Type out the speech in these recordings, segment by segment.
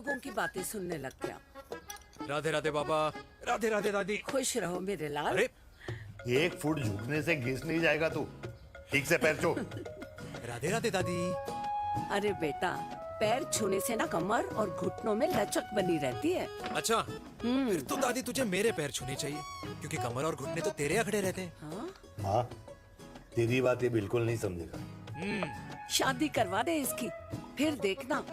लोगों की बातें सुनने लग गया। राधे राधे बाबा, राधे राधे दादी। खुश रहो मेरे लाल। अरे 1 फुट झुकने से घिस नहीं जाएगा तू। ठीक से पैर छू। राधे राधे दादी। अरे बेटा, पैर छूने से ना कमर और घुटनों में लचक बनी रहती है। अच्छा, फिर तो दादी तुझे मेरे पैर छूने चाहिए, क्योंकि कमर और घुटने तो तेरे अखड़े रहते हैं। हाँ? माँ, तेरी बात ये बिल्कुल नहीं समझेगा। शादी करवा दे इसकी, फिर देखना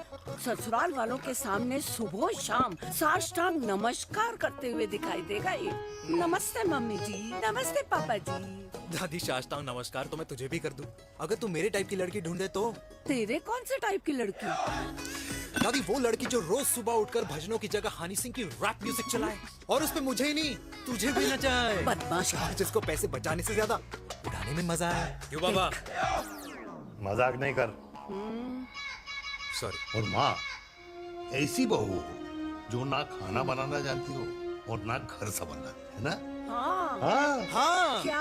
ससुराल वालों के सामने सुबह शाम साष्टांग नमस्कार करते हुए दिखाई देगा ये। नमस्ते मम्मी जी, नमस्ते पापा जी। दादी साष्टांग नमस्कार तो मैं तुझे भी कर दूं, अगर तू मेरे टाइप की लड़की ढूंढे तो। तेरे कौन से टाइप की लड़की? दादी वो लड़की जो रोज सुबह उठकर भजनों की जगह हनी सिंह की रैप म्यूजिक चलाए, और उसपे मुझे ही नहीं तुझे भी नचाए। बदमाश। और जिसको पैसे बचाने से ज्यादा उड़ाने में मजा है। क्यों बाबा? मजाक नहीं कर। सॉरी। और माँ, ऐसी बहू हो जो ना खाना बनाना जानती हो और ना घर संभालना, है ना? हाँ। हाँ। हाँ क्या?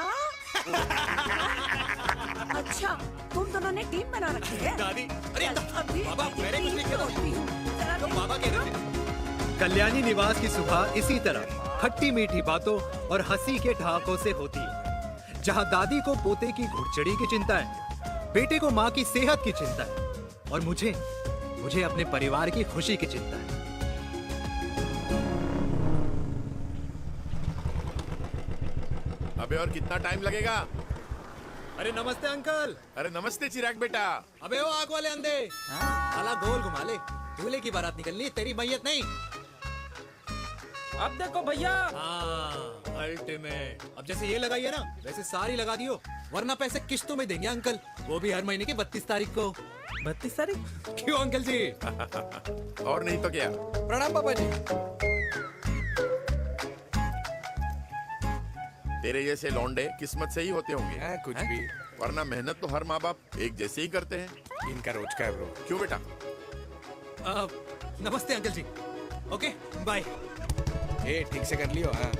अच्छा, तुम दोनों ने टीम बना रखी है। दादी, अरे अभी बाबा, मैंने कुछ नहीं किया। होती हूँ। जरा तो बाबा कह रहे थे। कल्याणी निवास की सुबह इसी तरह खट्टी मीठी बातों और हंसी के ठहाकों से होती है, जहां दादी को पोते की घुड़चड़ी की चिंता है, बेटे को माँ की सेहत की चिंता है, और मुझे अपने परिवार की खुशी की चिंता है। अबे और कितना टाइम लगेगा? अरे नमस्ते अंकल। अरे नमस्ते चिराग बेटा। अबे वो आग वाले अंधे, साला गोल घुमा ले। दूल्हे की बारात निकलनी है, तेरी मैयत नहीं। अब देखो भैया। हाँ, अल्टीमेट। अब जैसे ये लगाई है ना, वैसे सारी लगा दियो, वरना पैसे किश्तों में देंगे अंकल, वो भी हर महीने की 32 तारीख को। 32 तारीख? क्यों अंकल जी? और नहीं तो क्या। प्रणाम पापा जी। तेरे जैसे लौंडे किस्मत से ही होते होंगे। कुछ भी, वरना मेहनत तो हर माँ बाप एक जैसे ही करते हैं। इनका रोज का है ब्रो। क्यों बेटा? नमस्ते अंकल जी। Okay bye. ए ठीक से कर लियो। हाँ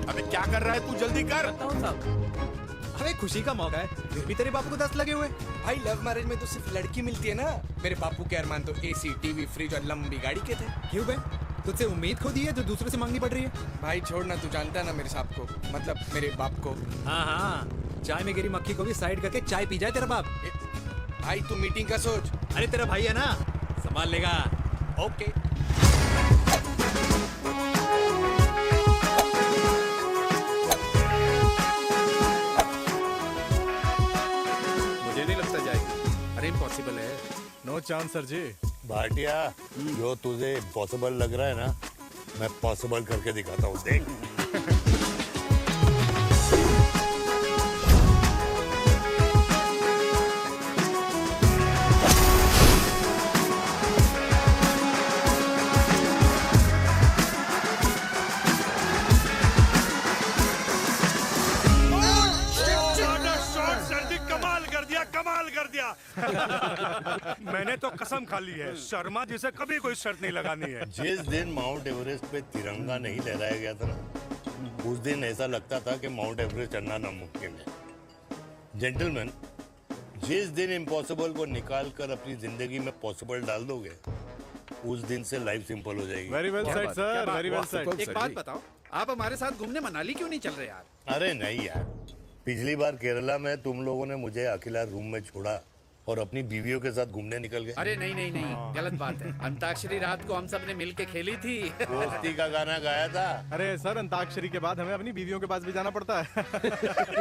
अबे क्या कर रहा है तू? जल्दी कर। अबे खुशी का मौका है, फिर भी तेरे बापू को 10 लगे हुए। भाई, लव मैरिज में तो सिर्फ लड़की मिलती है ना। मेरे बापू के अरमान तो एसी, टीवी, फ्रिज और लंबी गाड़ी के थे। क्यों बे? तुझसे उम्मीद खो दी है जो दूसरे से मांगनी पड़ रही है। भाई छोड़ना, तू जानता है ना मेरे साहब को, मतलब मेरे बाप को। हाँ हाँ, चाय में गिरी मक्खी को भी साइड करके चाय पी जाए तेरा बाप। भाई तू मीटिंग का सोच। अरे तेरा भाई है ना, संभाल लेगा। ओके। मुझे नहीं लगता जाएगी। अरे इम्पॉसिबल है। नो चांस सर जी। भाटिया, जो तुझे इम्पॉसिबल लग रहा है ना, मैं पॉसिबल करके दिखाता हूँ, देख। कमाल कर दिया। मैंने तो कसम खा ली है, शर्मा जी से कभी कोई शर्त नहीं लगानी है। जिस दिन माउंट एवरेस्ट पे तिरंगा नहीं लहराया गया था ना, उस दिन ऐसा लगता था कि माउंट एवरेस्ट चढ़ना नामुमकिन है। जेंटलमैन, जिस दिन इम्पॉसिबल को निकाल कर अपनी जिंदगी में पॉसिबल डाल दोगे, उस दिन से लाइफ सिंपल हो जाएगी। Very well said sir, very well said. एक बात बताओ, आप हमारे साथ घूमने मनाली क्यों नहीं चल रहे यार? अरे नहीं यार, पिछली बार केरला में तुम लोगों ने मुझे अकेला रूम में छोड़ा और अपनी बीवियों के साथ घूमने निकल गए। अरे नहीं नहीं नहीं, गलत बात है। अंताक्षरी रात को हम सब ने मिल के खेली थी। दोस्ती का गाना गाया था। अरे सर, अंताक्षरी के बाद हमें अपनी बीवियों के पास भी जाना पड़ता है।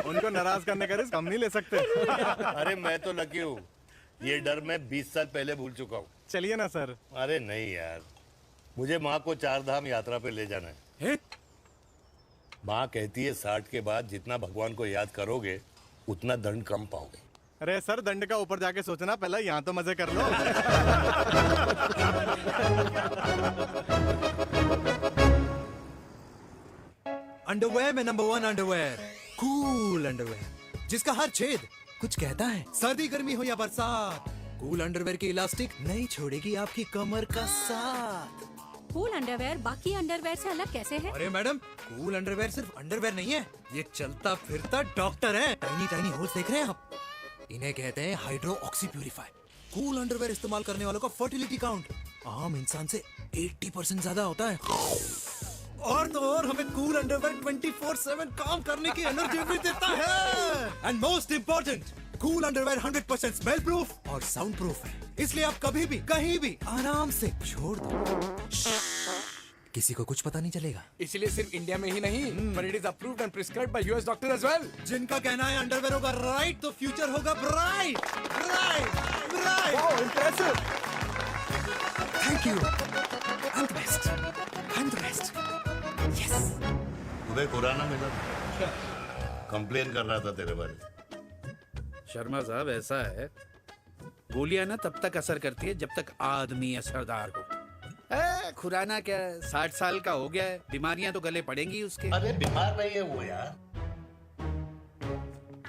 उनको नाराज करने का रिस्क हम नहीं ले सकते। अरे मैं तो लकी हूँ, ये डर मैं 20 साल पहले भूल चुका हूँ। चलिए ना सर। अरे नहीं यार, मुझे माँ को 4 धाम यात्रा पे ले जाना है। माँ कहती है 60 के बाद जितना भगवान को याद करोगे उतना दंड कम पाओगे। अरे सर, दंड का ऊपर जाके सोचना, पहले यहाँ तो मजे कर लो। अंडरवेयर में नंबर 1 अंडरवेयर, कूल अंडरवेयर, जिसका हर छेद कुछ कहता है। सर्दी गर्मी हो या बरसात, कूल अंडरवेयर की इलास्टिक नहीं छोड़ेगी आपकी कमर का साथ। कूल अंडरवेयर बाकी अंडरवेयर से अलग कैसे है? अरे मैडम, कूल अंडरवेयर सिर्फ अंडरवेयर नहीं है, ये चलता फिरता डॉक्टर है। टाइनी टाइनी होल्स देख रहे हैं आप? इन्हें कहते हैं hydro oxy purifier. Cool underwear इस्तेमाल करने वालों का फर्टिलिटी काउंट आम इंसान से 80% ज्यादा होता है। और तो और हमें कूल अंडरवेयर 24/7 काम करने की एनर्जी भी देता है। And most important, cool underwear 100% smell proof और साउंड प्रूफ है, इसलिए आप कभी भी कहीं भी आराम से छोड़ दो, किसी को कुछ पता नहीं चलेगा। इसलिए सिर्फ इंडिया में ही नहीं, but it is approved and prescribed by US doctor as well. जिनका कहना है अंडरवेयर होगा राइट तो फ्यूचर होगा bright, bright, bright. Wow, impressive. Thank you. I'm the best. I'm the best. Yes. तुम्हें खुराना मिला, कंप्लेन कर रहा था तेरे बारे में। शर्मा साहब ऐसा है, गोलियां ना तब तक असर करती है जब तक आदमी असरदार हो। खुराना क्या 60 साल का हो गया है, बीमारियां तो गले पड़ेंगी उसके। अरे बीमार नहीं है वो यार,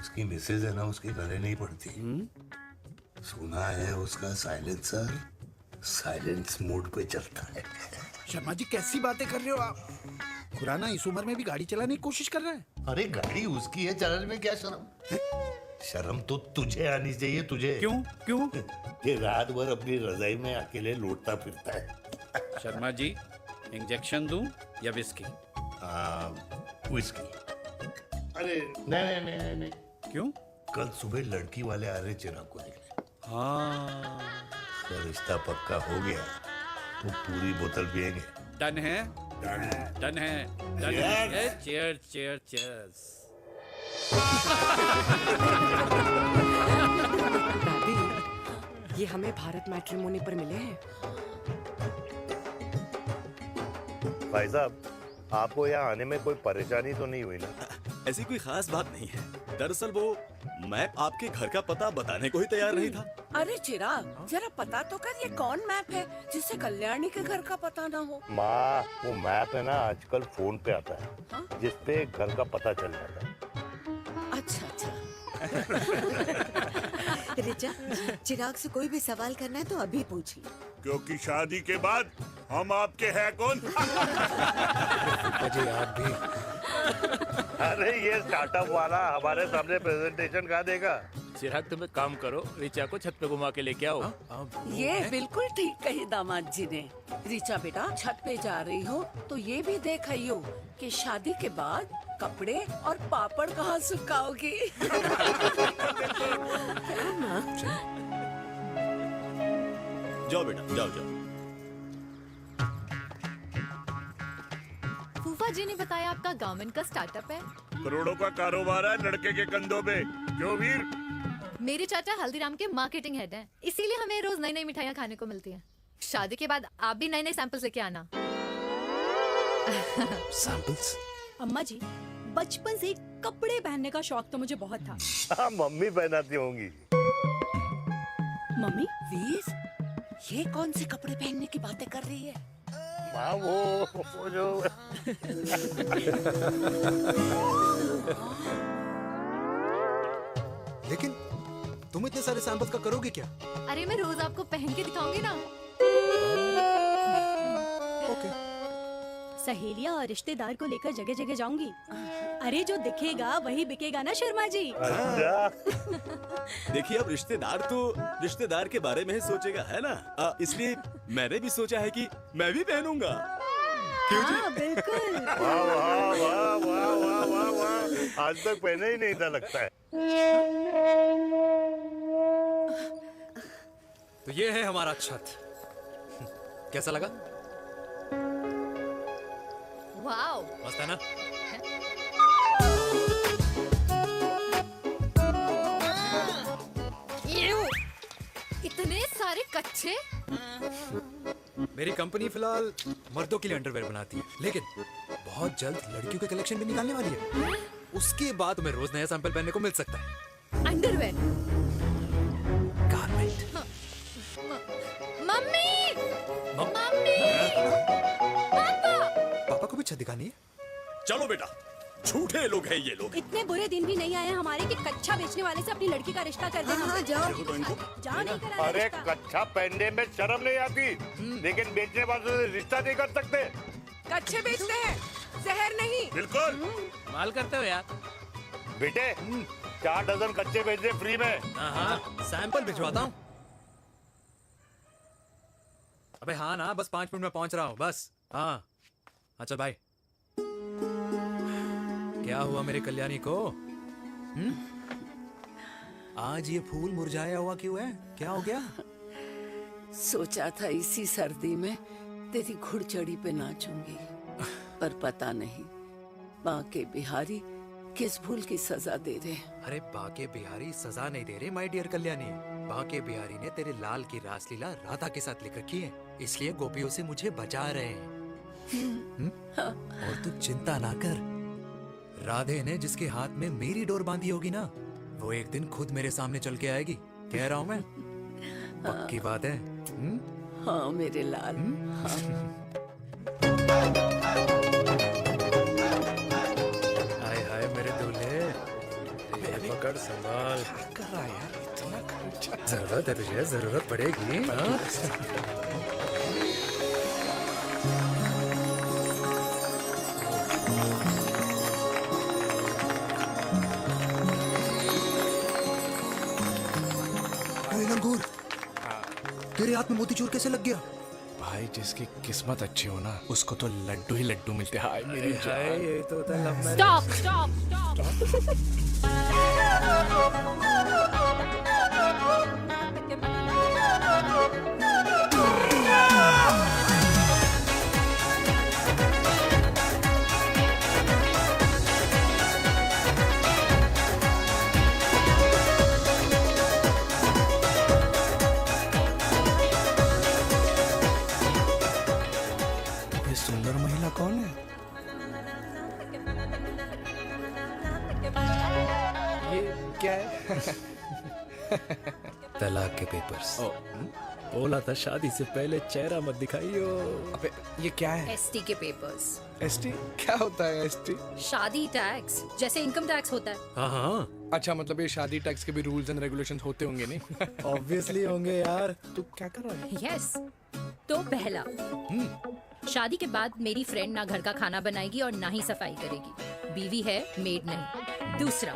उसकी मिसेज है ना, उसके गले नहीं पड़ती। सुना है उसका साइलेंसर साइलेंस मोड पे चलता है। शर्मा जी कैसी बातें कर रहे हो आप? खुराना इस उम्र में भी गाड़ी चलाने की कोशिश कर रहा है। अरे गाड़ी उसकी है, चलाने में क्या शर्म? शर्म तो तुझे आनी चाहिए, तुझे। क्यों क्यों? ये रात भर अपनी रजाई में अकेले लौटता फिरता है। शर्मा जी, इंजेक्शन दूं या विस्की? विस्की। अरे नहीं नहीं नहीं नहीं। क्यों? कल सुबह लड़की वाले आ रहे चिराग को देखने। हाँ, तो रिश्ता पक्का हो गया तो पूरी बोतल पिएंगे। डन है, डन है। डन है, डन Cheers. है। Cheer cheer cheers. दादी, ये हमें भारत मैट्रिमोनी पर मिले हैं। भाई साहब, आपको यहाँ आने में कोई परेशानी तो नहीं हुई ना? ऐसी कोई खास बात नहीं है। दरअसल वो मैप आपके घर का पता बताने को ही तैयार नहीं था। अरे चिराग, जरा पता तो कर ये कौन मैप है जिससे कल्याणी के घर का पता ना हो। माँ, वो मैप है ना आजकल फोन पे आता है, हाँ? जिसपे घर का पता चल जाता है। अच्छा अच्छा। रिचा, चिराग से कोई भी सवाल करना है तो अभी पूछ लो। क्योंकि शादी के बाद हम आपके हैं कौन? अजय आप भी। अरे ये स्टार्टअप वाला हमारे सामने प्रेजेंटेशन कहाँ देगा? चिराग तुम एक काम करो, रिचा को छत पे घुमा के लेके आओ। ये बिल्कुल ठीक कही दामाद जी ने। रीचा बेटा, छत पे जा रही हो तो ये भी देख आइयो कि शादी के बाद कपड़े और पापड़ कहाँ सुखाओगी। जाओ बेटा, जाओ जाओ। फूफा जी ने बताया आपका गारमेंट का स्टार्टअप है। करोड़ों का कारोबार है लड़के के कंधों पे। क्यों वीर? मेरे चाचा हल्दीराम के मार्केटिंग हेड हैं, इसीलिए हमें रोज नई नई मिठाइयाँ खाने को मिलती हैं। शादी के बाद आप भी नए नए सैंपल्स लेके आना। सैंपल्स? अम्मा जी, बचपन से कपड़े पहनने का शौक तो मुझे बहुत था। हाँ, मम्मी पहनाती होंगी। मम्मी? वीर, ये कौन से कपड़े पहनने की बातें कर रही है? माँ, वो जो लेकिन तुम इतने सारे सैंपल्स का करोगे क्या? अरे मैं रोज आपको पहन के दिखाऊंगी ना। ओके। सहेलियां और रिश्तेदार को लेकर जगह जगह जाऊंगी। अरे जो दिखेगा वही बिकेगा ना शर्मा जी। देखिए अब रिश्तेदार के बारे में ही सोचेगा, है ना? इसलिए मैंने भी सोचा है कि मैं भी पहनूंगा। हाँ बिल्कुल। वाह वाह वाह वाह वाह वाह वाह, आज तक पहने ही नहीं था लगता है। तो ये है हमारा छत। कैसा लगा? वाओ, मस्त है ना? इतने सारे कच्चे। मेरी कंपनी फिलहाल मर्दों के लिए अंडरवेयर बनाती है, लेकिन बहुत जल्द लड़कियों के कलेक्शन भी निकालने वाली है। उसके बाद तुम्हें रोज नया सैंपल पहनने को मिल सकता है। अंडरवेयर? गारमेंट। मम्मी, मम्मी, पापा। पापा को भी छत दिखानी है? चलो बेटा, झूठे लोग हैं ये लोग। इतने बुरे दिन भी नहीं आए हमारे कि कच्चा बेचने वाले से अपनी लड़की का रिश्ता कर देना। हाँ, जाओ। जाओ नहीं कराना अरे रिश्ता। कच्चा पहनने में शर्म नहीं आती, लेकिन बेचने वालों से रिश्ता नहीं कर सकते। कच्चे बेचते हैं, जहर नहीं। बिल्कुल। माल करते हो यार। बेटे, 4 डजन कच्चे बेच दे फ्री में। हाँ, सैंपल भिजवाता हूँ। अबे हाँ ना, बस 5 मिनट में पहुंच रहा हूँ बस। हाँ अच्छा भाई। क्या हुआ मेरे कल्याणी को? आज ये फूल मुरझाया हुआ क्यों है? क्या हो गया? सोचा था इसी सर्दी में तेरी घुड़चड़ी पे नाचूंगी, पर पता नहीं बाके बिहारी किस भूल की सजा दे रहे। अरे बाके बिहारी सजा नहीं दे रहे माय डियर कल्याणी। बाके बिहारी ने तेरे लाल की रासलीला राधा के साथ लिख रखी है, इसलिए गोपियों से मुझे बचा रहे हैं। और तू चिंता ना कर, राधे ने जिसके हाथ में मेरी डोर बांधी होगी ना, वो एक दिन खुद मेरे सामने चल के आएगी। कह रहा हूँ मैं, पक्की बात है। हाँ मेरे लाल। हाय हाय मेरे दूल्हे, ये पकड़ संभाल। कर रहा है यार, इतना खर्चा। जरूरत है तुझे, जरूरत पड़ेगी। हाँ? लंगूर, तेरे हाथ में मोतीचूर कैसे लग गया? भाई जिसकी किस्मत अच्छी हो ना, उसको तो लड्डू ही लड्डू मिलते हैं। हाय मेरी हाय, जान। ये तो होता है love marriage. Stop stop stop. ये सुंदर महिला कौन है? ये क्या है? तलाक के पेपर्स। बोला था शादी से पहले चेहरा मत दिखाइयो। अबे ये क्या है? एसटी के पेपर्स। एसटी क्या होता है? एसटी? शादी टैक्स, जैसे इनकम टैक्स होता है। हाँ हाँ, अच्छा, मतलब ये शादी टैक्स के भी रूल्स एंड रेगुलेशंस होते होंगे नहीं? ऑब्वियसली होंगे यार। तू क्या कर रहा है? यस। तो पहला, शादी के बाद मेरी फ्रेंड ना घर का खाना बनाएगी और ना ही सफाई करेगी, बीवी है, मेड नहीं। दूसरा,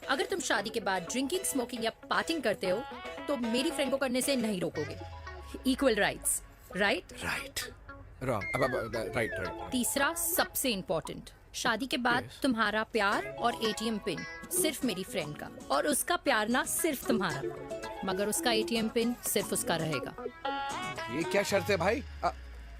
अगर तुम शादी के बाद ड्रिंकिंग, स्मोकिंग या पार्टिंग करते हो तो मेरी फ्रेंड को करने से नहीं रोकोगे। Equal rights, right? Right. Wrong. अब राइट राइट। तीसरा, सबसे इम्पोर्टेंट, शादी के बाद तुम्हारा प्यार और एटीएम पिन सिर्फ मेरी फ्रेंड का, और उसका प्यार ना सिर्फ तुम्हारा, मगर उसका एटीएम पिन सिर्फ उसका रहेगा। ये क्या शर्त है भाई?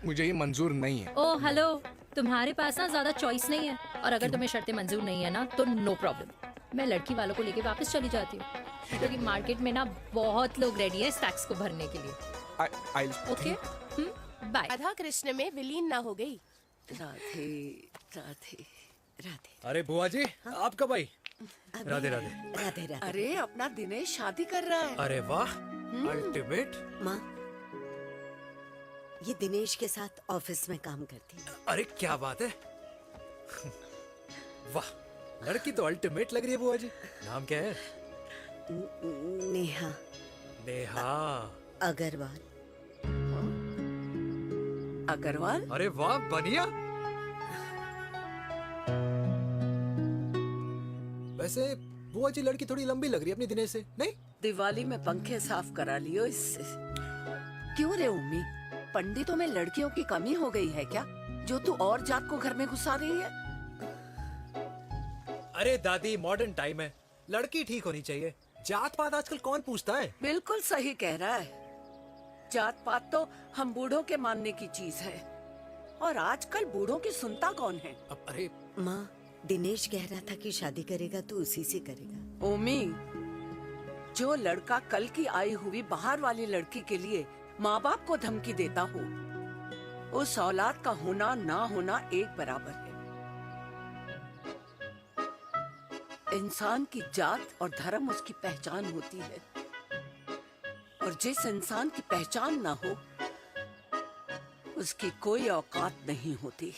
मुझे ये मंजूर नहीं है। ओ हेलो, तुम्हारे पास ना ज्यादा चॉइस नहीं है, और अगर तुम्हें शर्तें मंजूर नहीं है ना तो नो प्रॉब्लम, मैं लड़की वालों को लेके वापस चली जाती हूँ, क्योंकि मार्केट में ना बहुत लोग रेडी है इस टैक्स को भरने के लिए। Okay, bye. राधा कृष्ण में विलीन ना हो गई। राधे राधे राधे। अरे बुआ जी, आप कब आई? राधे राधे। राधे राधे। अरे अपना दिनेश शादी कर रहा है। अरे वाह, अल्टीमेट। माँ, ये दिनेश के साथ ऑफिस में काम करती है। अरे क्या बात है। वाह, लड़की तो अल्टीमेट लग रही है बुआ जी। नाम क्या है? नेहा नेहा। अग्रवाल। अग्रवाल? अरे वाह, बढ़िया। वैसे बुआ जी लड़की थोड़ी लंबी लग रही है अपनी दिनेश से, नहीं? दिवाली में पंखे साफ करा लियो इससे। क्यों रे उम्मी, पंडितों में लड़कियों की कमी हो गई है क्या, जो तू और जात को घर में घुसा रही है? अरे दादी, मॉडर्न टाइम है, लड़की ठीक होनी चाहिए। जात पात आजकल कौन पूछता है? बिल्कुल सही कह रहा है। जात पात तो हम बूढ़ों के मानने की चीज है, और आजकल बूढ़ों की सुनता कौन है? अब अरे माँ, दिनेश कह रहा था कि शादी करेगा तो उसी से करेगा। ओमी, जो लड़का कल की आई हुई बाहर वाली लड़की के लिए माँ बाप को धमकी देता हो, उस औलाद का होना ना होना एक बराबर है। इंसान की जात और धर्म उसकी पहचान होती है, और जिस इंसान की पहचान ना हो उसकी कोई औकात नहीं होती।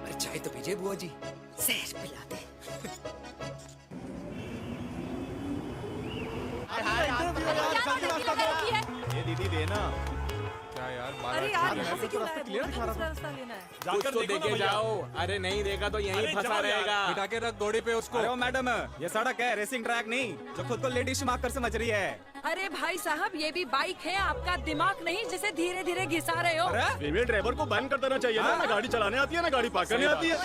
अरे चाय तो पीजिए बुआ जी। जहर पिला दे। ये दीदी देना। क्या यार, अरे यार यहाँ से क्यों लाए? बोला था दूसरा रास्ता लेना है। कुछ तो देके जाओ। अरे नहीं देगा तो यहीं फंसा रहेगा। बिठा के रख घोड़े पे उसको। अरे मैडम, ये सड़क है, रेसिंग ट्रैक नहीं जो खुद को लेडी शिमाक कर समझ रही है। अरे भाई साहब, ये भी बाइक है, आपका दिमाग नहीं जिसे धीरे धीरे घिसा रहे हो। फीमेल ड्राइवर को बैन कर देना चाहिए ना गाड़ी चलाने आती है ना गाड़ी पार्क करने आती है।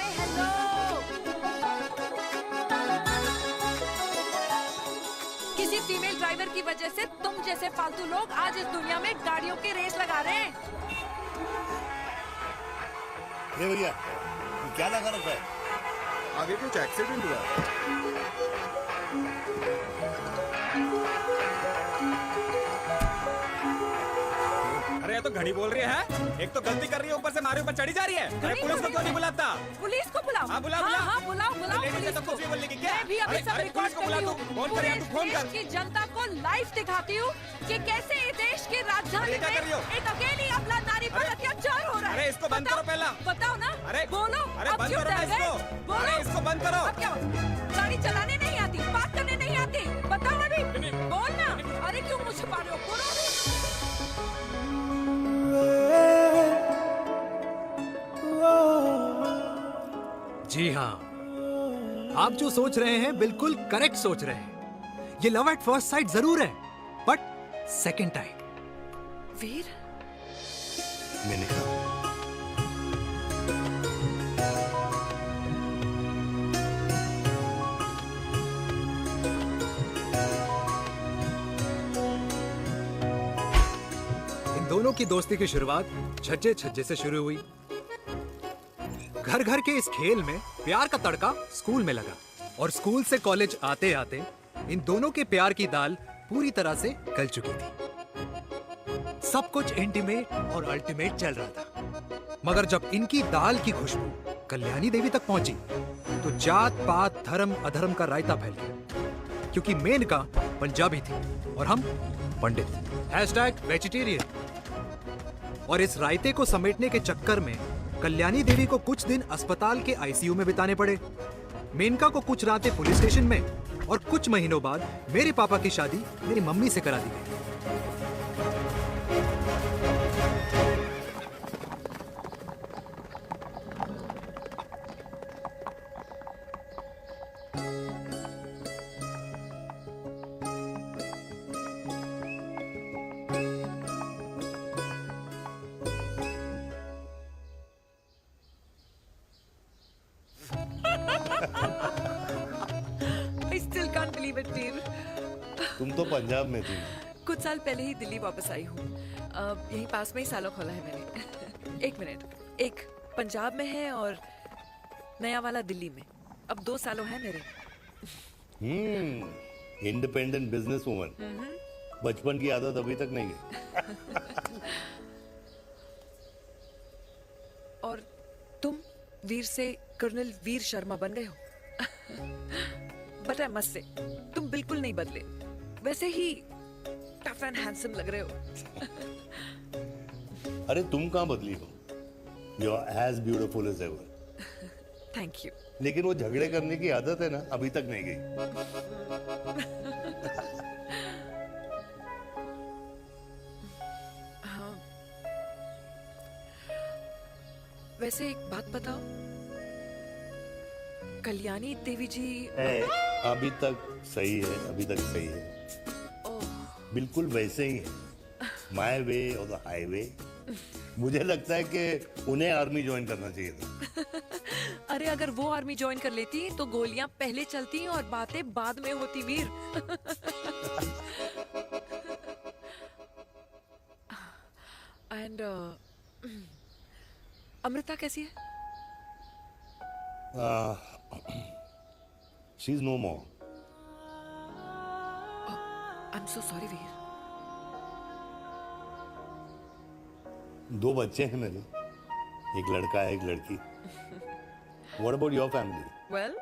किसी फीमेल ड्राइवर की वजह से तुम जैसे फालतू लोग आज इस दुनिया में गाड़ियों की रेस लगा रहे हैं। ये भैया क्या लगा रखा है? आगे कुछ एक्सीडेंट हुआ। अरे ये तो घड़ी बोल रही है, एक तो गलती कर रही है, ऊपर से हमारे ऊपर चढ़ी जा रही है। अरे पुलिस को क्यों नहीं बुलाता? पुलिस को बुलाओ। हाँ, बुलाओ, हाँ, बुलाओ। हाँ, बुलाओ बुलाओ लेडीज है पुलिस तो को। कुछ भी बोलने की क्या? मैं भी अभी सब अरे रिकॉर्ड पुलिस को बुला करती तू, हूँ। फोन कर पूरे यार, तू फोन देश कर। की जनता को लाइव दिखाती हूँ कि कैसे इस देश की राजधानी अरे क्या कर रही हो? में एक अकेली अबला नारी पर अत्याचार हो रहा है। अरे इसको बंद करो पहला। बताओ ना। अरे बोलो। अरे अब बंद क्यों करो ना डर गए? इसको। बोलो। अरे इसको बंद करो। अब क्या गाड़ी चलाने नहीं आती, बात करने नहीं आती? बताओ अभी। बोल ना। अरे क्यों मुझे छुपा रहे हो? बोलो। जी हाँ, आप जो सोच रहे हैं बिल्कुल करेक्ट सोच रहे हैं। ये लव एट फर्स्ट साइट जरूर है, बट सेकंड टाइम। वीर, मैंने कहा इन दोनों की दोस्ती की शुरुआत छज्जे छज्जे से शुरू हुई। घर घर के इस खेल में प्यार का तड़का स्कूल में लगा, और स्कूल से कॉलेज आते आते इन दोनों के प्यार की दाल पूरी तरह से गल चुकी थी। सब कुछ इंटीमेट और अल्टीमेट चल रहा था, मगर जब इनकी दाल की खुशबू कल्याणी देवी तक पहुंची तो जात पात धर्म अधर्म का रायता फैल गया, क्योंकि मेनका पंजाबी थी और हम पंडित। #वेजिटेरियन। और इस रायते को समेटने के चक्कर में कल्याणी देवी को कुछ दिन अस्पताल के आईसीयू में बिताने पड़े। मेनका को कुछ रातें पुलिस स्टेशन में, और कुछ महीनों बाद मेरे पापा की शादी मेरी मम्मी से करा दी गई। I still can't believe it, वीर। तुम तो पंजाब में थी। कुछ साल पहले ही दिल्ली वापस आई हूँ। यहीं पास में ही सालों खोला है मैंने। एक मिनट, एक पंजाब में है और नया वाला दिल्ली में। अब 2 सालों है मेरे। Independent business woman. बचपन की आदत अभी तक नहीं है। और तुम वीर से कर्नल वीर शर्मा बन गए हो। बट आई मस्ट से, तुम बिल्कुल नहीं बदले, वैसे ही टफ एंड हैंडसम लग रहे हो। अरे तुम कहाँ बदली हो? You are as beautiful as ever. Thank you. लेकिन वो झगड़े करने की आदत है ना, अभी तक नहीं गई। हाँ। वैसे एक बात बताओ, कल्याणी देवी जी अभी तक सही है, अभी तक सही है। बिल्कुल वैसे ही है, माय वे और द हाईवे। मुझे लगता है कि उन्हें आर्मी ज्वाइन करना चाहिए था। अरे अगर वो आर्मी ज्वाइन कर लेती तो गोलियां पहले चलती और बातें बाद में होती, वीर। एंड अमृता कैसी है? She is no more. I am so sorry Veer. 2 बच्चे हैं मेरे, एक लड़का है, एक लड़की। What about your family? Well,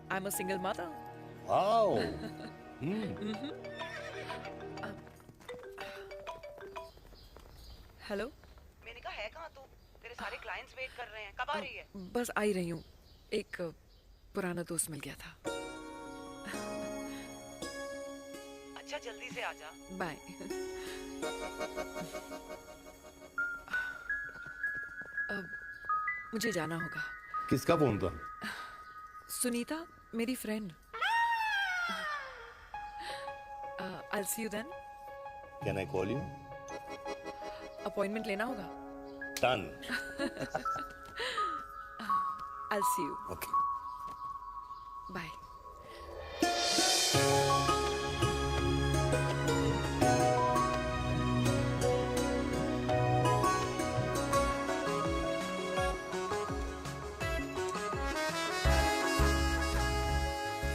I'm a single mother. Wow. Hello. मैंने कहा है कहाँ तू? तेरे सारे क्लाइंट्स वेट कर रहे हैं, कब आ रही है? बस आ ही रही हूँ, एक पुराना दोस्त मिल गया था। अच्छा जल्दी से आ जा। बाय। मुझे जाना होगा। किसका फोन था? सुनीता, मेरी friend. I'll see you then. Can I call you? Appointment लेना होगा। Done. I'll see you. Okay. Bye.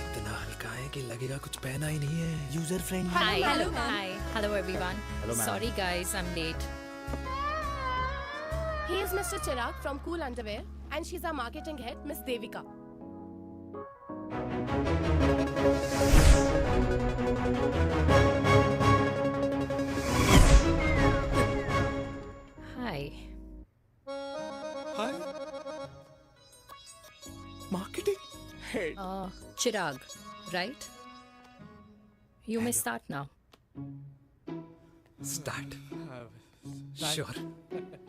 इतना हल्का है कि लगेगा कुछ पहना ही नहीं है। User friendly. Hi. Hello everyone. Sorry guys, I'm late. He is Mr. Chirag from Cool Underwear and she's our marketing head, Miss Devika. Hi. Hi. Marketing head. Chirag, right? You may start now. Start. Sure.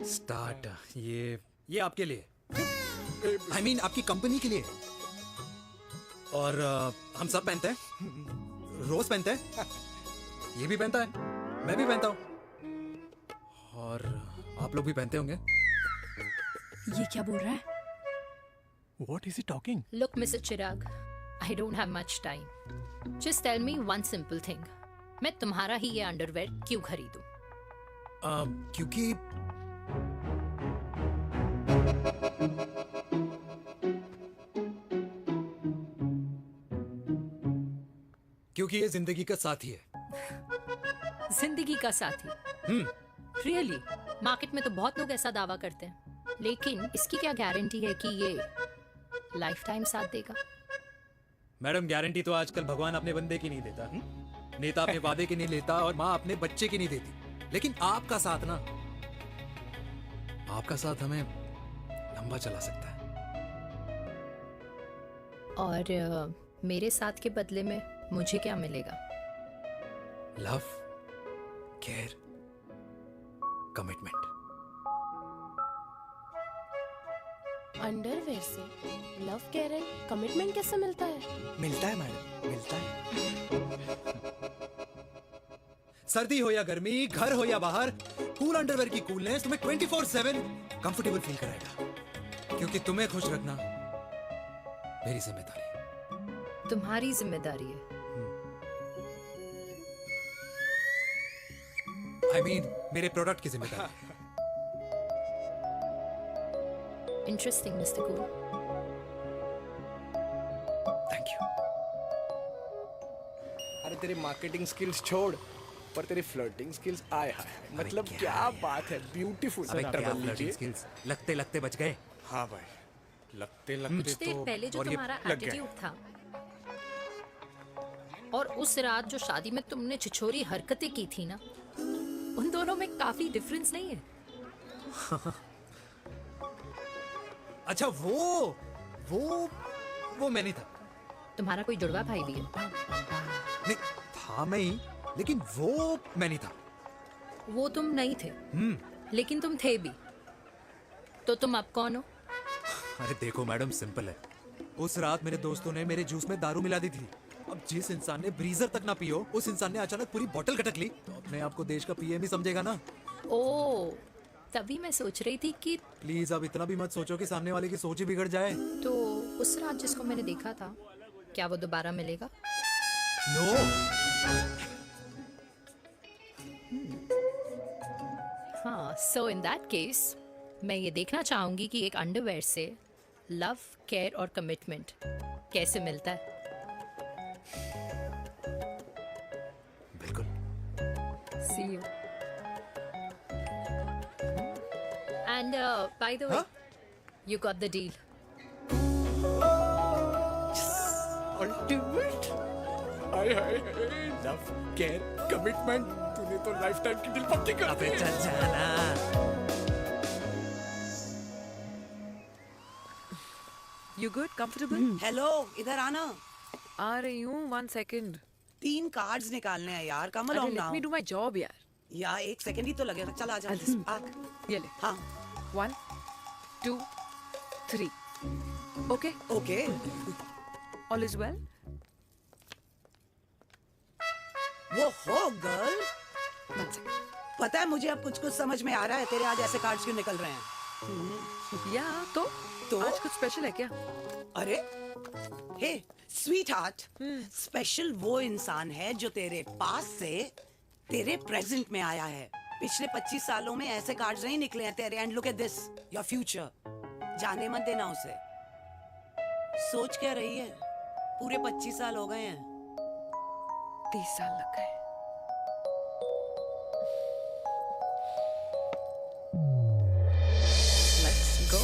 Start. ये आपके लिए। I mean आपकी company के लिए। और हम सब पहनते हैं। रोज पहनते हैं। ये भी पहनता है। मैं भी पहनता हूँ। और आप लोग भी पहनते होंगे। ये क्या बोल रहा है? What is he talking? Look, Mr. Chirag, I don't have much time. Just tell me one simple thing. मैं तुम्हारा ही ये अंडरवेयर क्यों खरीदूं? क्योंकि ये जिंदगी का साथी है। जिंदगी का साथी। Really? मार्केट में तो बहुत लोग ऐसा दावा करते हैं, लेकिन इसकी क्या गारंटी है कि ये लाइफ टाइम साथ देगा? मैडम, गारंटी तो आजकल भगवान अपने बंदे की नहीं देता। नेता अपने वादे की नहीं लेता और माँ अपने बच्चे की नहीं देती। लेकिन आपका साथ ना, आपका साथ हमें लंबा चला सकता है। और मेरे साथ के बदले में मुझे क्या मिलेगा? Love, care, commitment. अंडरवेयर से लव, केयर एंड कमिटमेंट कैसे मिलता है? मिलता है मैडम, मिलता है। सर्दी हो या गर्मी, घर हो या बाहर, कूल अंडरवेयर की कूलनेस तुम्हें 24/7 कंफर्टेबल फील कराएगा। क्योंकि तुम्हें खुश रखना मेरी जिम्मेदारी है। तुम्हारी जिम्मेदारी है। I mean, मेरे प्रोडक्ट की जिम्मेदारी है। Interesting, Mr. Cool. Thank you. अरे तेरे मार्केटिंग स्किल्स छोड़, पर तेरी फ्लर्टिंग स्किल्स आए हाय, मतलब क्या बात है, ब्यूटीफुल। स्किल्स लगते लगते बच गए। हाँ भाई, लगते कुछ लगते देर तो पहले जो और ये तुम्हारा लग गए। एटीट्यूड था, और उस रात जो शादी में तुमने छिछोरी हरकतें की थी ना, उन दोनों में काफी डिफरेंस नहीं है? अच्छा, वो मैं नहीं था। तुम्हारा कोई जुड़वा भाई भी है? नहीं था मैं ही, लेकिन वो मैं नहीं था। वो तुम नहीं थे, लेकिन तुम थे भी। तो तुम अब कौन हो? अरे देखो मैडम, सिंपल है। उस रात मेरे दोस्तों ने मेरे जूस में दारू मिला दी थी। अब जिस इंसान ने ब्रीजर तक ना पियो, उस इंसान ने अचानक पूरी बोतल गटक ली, तो अपने आप को देश का पीएम ही समझेगा ना। ओ, तभी मैं सोच रही थी कि प्लीज अब इतना भी मत सोचो कि सामने वाले की सोच ही बिगड़ जाए। तो उस रात जिसको मैंने देखा था, क्या वो दोबारा मिलेगा? नो। हाँ, सो इन दैट केस मैं ये देखना चाहूंगी कि एक अंडरवेयर से लव, केयर और कमिटमेंट कैसे मिलता है। बिल्कुल। See you. And by the way, you got the deal. Ultimate. Hi hi hi, love, care, commitment, तूने तो लाइफ टाइम की डील पक्की कर दी। चल जाना। You good? Comfortable? हेलो, इधर आना। आ रही हूँ, 1 second. 3 कार्ड्स निकालने हैं यार। कम अरे along let now। me do my job यार. यार 1 सेकंड ही तो लगेगा। चल आजा। I'll just- आ। ये ले. हाँ। 1, 2, 3. Okay? Okay All is well? वो हो गर्ल, One second. पता है मुझे अब कुछ कुछ समझ में आ रहा है तेरे आज ऐसे कार्ड्स क्यों निकल रहे हैं। या तो आज कुछ स्पेशल है क्या? अरे हे स्वीट हार्ट, स्पेशल वो इंसान है जो तेरे पास से तेरे प्रेजेंट में आया है। पिछले 25 सालों में ऐसे कार्ड्स नहीं निकले हैं तेरे। And look at this, your future. जाने मत देना उसे। सोच क्या रही है, पूरे 25 साल हो गए हैं। 30 साल लग गए। Let's go.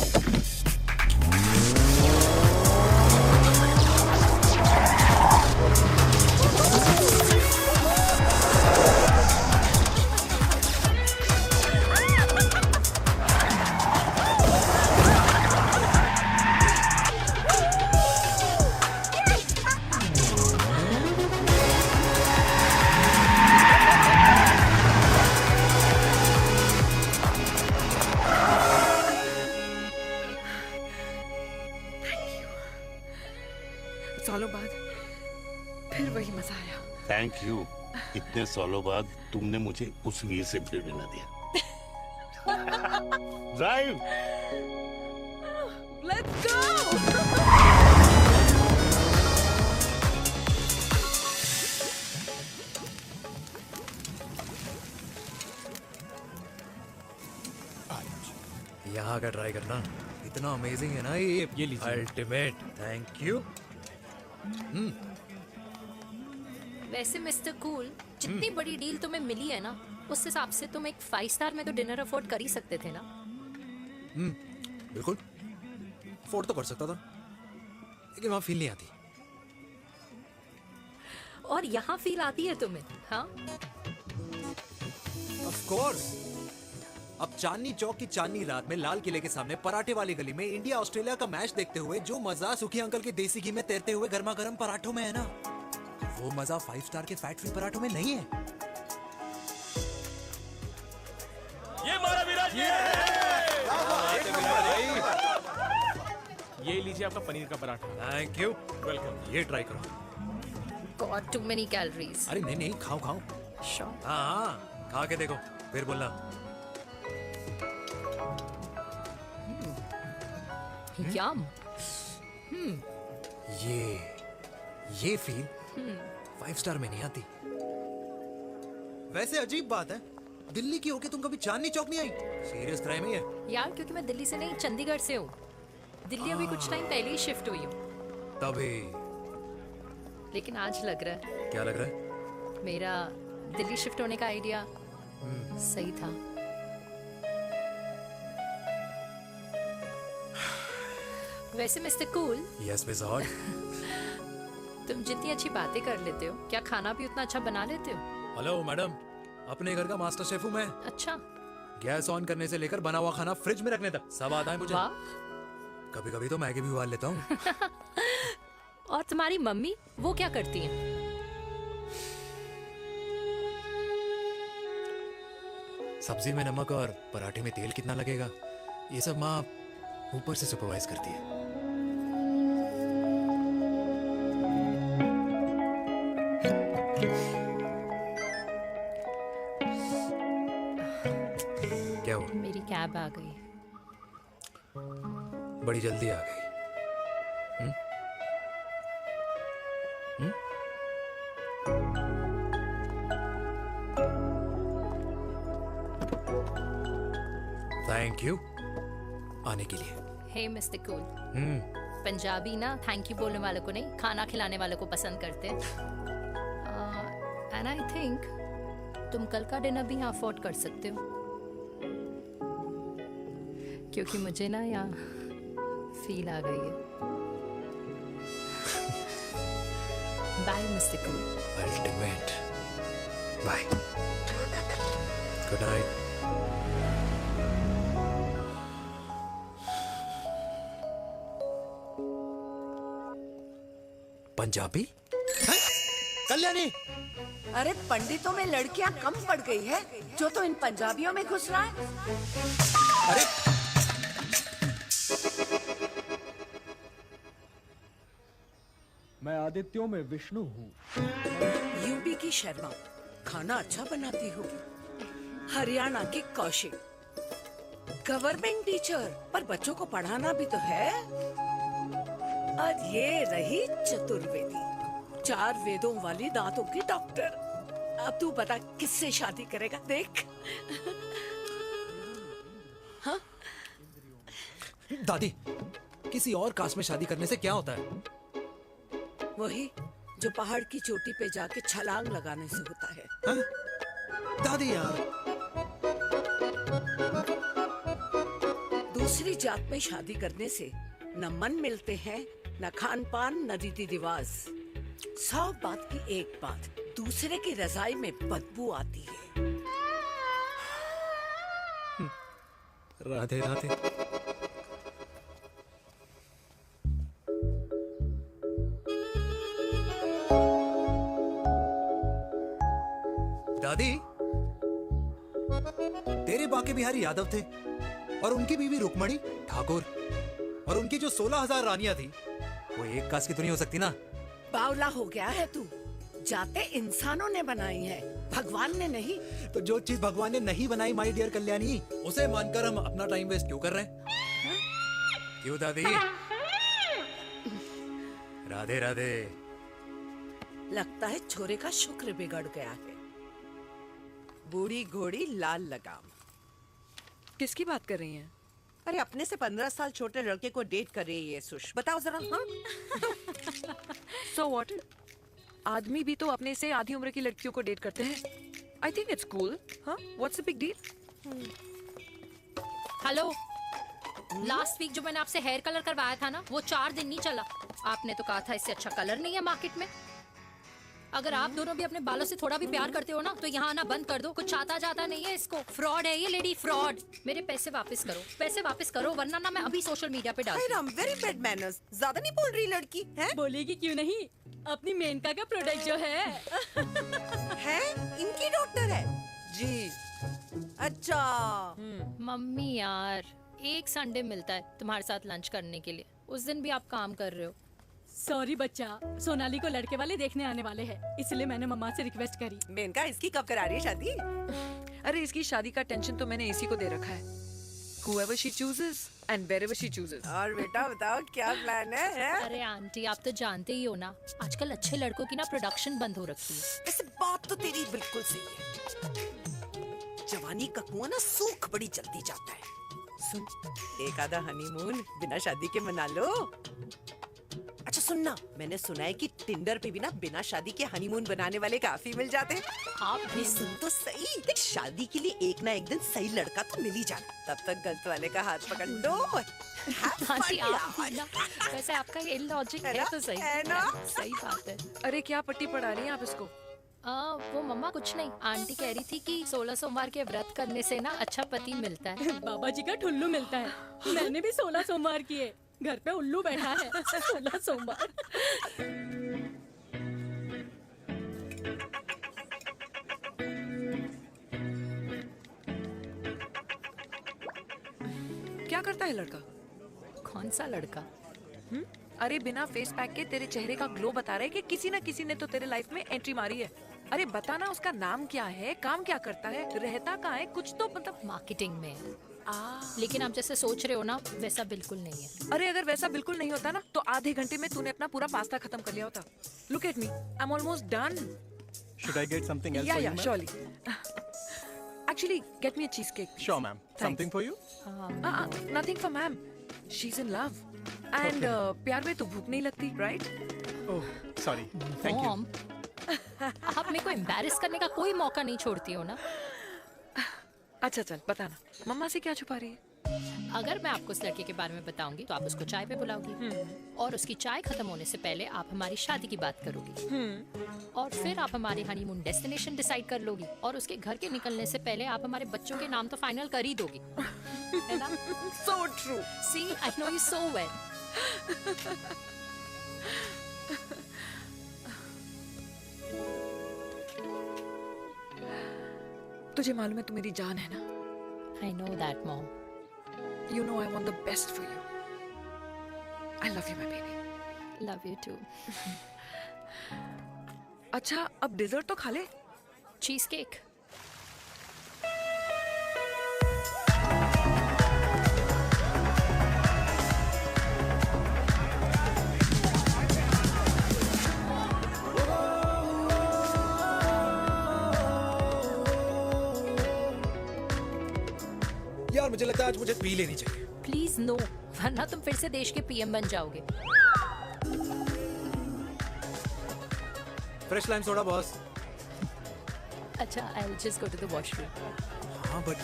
सालों बाद फिर वही मजा आया। Thank you. इतने सालों बाद तुमने मुझे उस वीर से भी मिला दिया। ड्राइव। Let's go. यहाँ का ट्राई करना, इतना अमेजिंग है ना ये लीजिए अल्टीमेट। Thank you. वैसे मिस्टर कूल, जितनी बड़ी डील तुम्हें मिली है ना, उस हिसाब से तुम एक 5 स्टार में तो डिनर अफोर्ड कर ही सकते थे ना। बिल्कुल अफोर्ड तो कर सकता था, लेकिन वहां फील नहीं आती। और यहाँ फील आती है तुम्हें? हाँ, ऑफ कोर्स। अब चांदनी चौक की चांदनी रात में लाल किले के सामने पराठे वाली गली में इंडिया ऑस्ट्रेलिया का मैच देखते हुए जो मजा सुखी अंकल के देसी घी में तैरते हुए गर्मा गर्म पराठों में है ना, वो मजा 5 स्टार के फैट फ्री पराठों में नहीं है। ये हमारा विराज ये लीजिए आपका पनीर का पराठा। Thank you, welcome. ये ट्राई करो। Got too many calories. अरे नहीं नहीं, खाओ खाओ। श्योर। हाँ, खा के देखो फिर बोलना। यम। ये फील 5 स्टार में नहीं आती। वैसे अजीब बात है, दिल्ली की होके तुम कभी चांदनी चौक नहीं आई? सीरियस क्राइम ही है यार, क्योंकि मैं दिल्ली से नहीं, चंडीगढ़ से हूँ। दिल्ली अभी कुछ टाइम पहले ही शिफ्ट हुई हूँ। तभी। लेकिन आज लग रहा है क्या लग रहा है? मेरा दिल्ली शिफ्ट होने का आइडिया सही था। वैसे mister cool, yes miss hot. तुम जितनी अच्छी बातें कर लेते हो, क्या खाना भी उतना अच्छा बना लेते हो? हेलो मैडम, अपने घर का मास्टर शेफ हूँ मैं। अच्छा। गैस ऑन करने से लेकर बना हुआ खाना फ्रिज में रखने तक सब आता है मुझे। वाह। कभी कभी तो मैगी भी उबाल लेता हूँ। और तुम्हारी मम्मी, वो क्या करती हैं? सब्जी में नमक और पराठे में तेल कितना लगेगा, ये सब माँ ऊपर से सुपरवाइज करती है। क्या हुआ? मेरी कैब आ गई। बड़ी जल्दी आ गई। थैंक यू आने के लिए। हे मिस्टर कूल, पंजाबी ना थैंक यू बोलने वालों को नहीं, खाना खिलाने वालों को पसंद करते हैं। एंड आई थिंक तुम कल का डिनर भी यहाँ अफोर्ड कर सकते हो, क्योंकि मुझे ना यहाँ फील आ गई है। Bye mister cool. Ultimate. Bye. Good night. Punjabi? Kalyani, अरे पंडितों में लड़कियां कम पड़ गई है जो तो इन पंजाबियों में घुस रहा है। अरे आदित्यों में विष्णु हूँ। यूपी की शर्मा खाना अच्छा बनाती होगी, हरियाणा की कौशिक गवर्नमेंट टीचर, पर बच्चों को पढ़ाना भी तो है। और ये रही चतुर्वेदी, 4 वेदों वाली दांतों की डॉक्टर। अब तू बता किससे शादी करेगा? देख हाँ? दादी, किसी और कास्ट में शादी करने से क्या होता है? वही जो पहाड़ की चोटी पे जाके छलांग लगाने से होता है। हाँ? दादी यार, दूसरी जात में शादी करने से न मन मिलते हैं, न खान पान, न रीति रिवाज। 100 बात की एक बात, दूसरे की रजाई में बदबू आती है। राधे राधे। दादी, तेरे बाके बिहारी यादव थे और उनकी बीवी रुक्मणी ठाकुर, और उनकी जो 16,000 रानियां थी वो एक कास्ट की तो नहीं हो सकती ना? बावला हो गया है तू। जाते इंसानों ने बनाई है, भगवान ने नहीं। तो जो चीज भगवान ने नहीं बनाई माय डियर कल्याणी, उसे मानकर हम अपना टाइम वेस्ट क्यों कर रहे हैं? क्यों दादी? राधे राधे। लगता है छोरे का शुक्र बिगड़ गया है। बूढ़ी घोड़ी लाल लगाम। किसकी बात कर रही हैं? अरे अपने से 15 साल छोटे लड़के को डेट कर रही है सुश, बताओ जरा। हाँ? So what? आदमी भी तो अपने से आधी उम्र की लड़कियों को डेट करते हैं। I think it's cool. हाँ? What's the big deal? Hello, last week जो मैंने आपसे हेयर कलर करवाया था ना, वो 4 दिन नहीं चला। आपने तो कहा था इससे अच्छा कलर नहीं है मार्केट में। अगर आप दोनों भी अपने बालों से थोड़ा भी प्यार करते हो ना, तो यहाँ आना बंद कर दो। कुछ आता जाता नहीं है इसको। फ्रॉड है ये लेडी, फ्रॉड। मेरे पैसे वापस करो, पैसे वापस करो, वरना ना मैं अभी सोशल मीडिया पे डाल दूँ। Very bad manners. ज्यादा नहीं बोल रही लड़की है? बोलेगी क्यों नहीं? अपनी मेनका का प्रोडक्ट जो है है इनकी डॉक्टर है जी। अच्छा मम्मी यार, एक संडे मिलता है तुम्हारे साथ लंच करने के लिए, उस दिन भी आप काम कर रहे हो। सॉरी बच्चा, सोनाली को लड़के वाले देखने आने वाले हैं, इसलिए मैंने मम्मा से रिक्वेस्ट करी। मेनका, इसकी कब करा रही है शादी? अरे इसकी शादी का टेंशन तो मैंने इसी को दे रखा है। Whoever she chooses and wherever she chooses. और बेटा बताओ क्या प्लान है? अरे आंटी, आप तो जानते ही हो ना, आजकल अच्छे लड़कों की ना प्रोडक्शन बंद हो रखी है। वैसे बात तो तेरी बिल्कुल सही है। जवानी का कुआं ना सूख बड़ी जल्दी जाता है। सुन, एक आधा हनीमून बिना शादी के मना लो। अच्छा सुनना, मैंने सुना है कि टिंडर पे भी ना बिना शादी के हनीमून बनाने वाले काफी मिल जाते हैं। आप भी सुन तो सही, देख शादी के लिए एक ना एक दिन सही लड़का तो मिल ही जाना। तब तक गलत वाले का हाथ पकड़ लो। आंटी आप भी ना, वैसे आपका ये लॉजिक है तो सही है ना? सही बात है। अरे क्या पट्टी पढ़ा रही हैं आप इसको? वो मम्मा कुछ नहीं, आंटी कह रही थी कि 16 सोमवार के व्रत करने से ना अच्छा पति मिलता है। बाबा जी का ठुल्लू मिलता है। मैंने भी 16 सोमवार किए, घर पे उल्लू बैठा है। 16 सोमवार। क्या करता है लड़का? कौन सा लड़का? अरे बिना फेस पैक के तेरे चेहरे का ग्लो बता रहा है कि किसी ना किसी ने तो तेरे लाइफ में एंट्री मारी है। अरे बताना उसका नाम क्या है, काम क्या करता है, रहता कहाँ है, कुछ तो मतलब। मार्केटिंग में। लेकिन आप जैसे सोच रहे हो ना, वैसा बिल्कुल नहीं है। अरे अगर वैसा बिल्कुल नहीं होता ना, तो आधे घंटे में तूने अपना पूरा पास्ता खत्म कर लिया होता। Look at me, I am almost done. Should I get something else Yeah, for you, yeah, ma'am? surely. Actually, get me a cheesecake. Sure, ma'am. Something for you? Nothing for ma'am. She's in love. And प्यार में तो भूख नहीं लगती, right? Oh, sorry. Thank you. Mom, आप मेरे को embarrass करने का कोई मौका नहीं छोड़ती हो ना। अच्छा चल बताना, मम्मा से क्या छुपा रही है? अगर मैं आपको उस लड़के के बारे में बताऊंगी तो आप उसको चाय पे बुलाओगी, और उसकी चाय खत्म होने से पहले आप हमारी शादी की बात करोगी, और फिर आप हमारे हनीमून डेस्टिनेशन डिसाइड कर लोगी, और उसके घर के निकलने से पहले आप हमारे बच्चों के नाम तो फाइनल कर ही दोगी, है ना? So true. See, I know you so well. तुझे मालूम है तू मेरी जान है ना? I know that, Mom. You know I want the best for you. I love you, my baby. Love you too. अच्छा अब डिजर्ट तो खा ले। Cheese cake. यार मुझे लगता है आज मुझे पी लेनी चाहिए। प्लीज नो, वरना तुम फिर से देश के पीएम बन जाओगे। Fresh lime soda boss. अच्छा, I will just go to the washroom. हाँ बट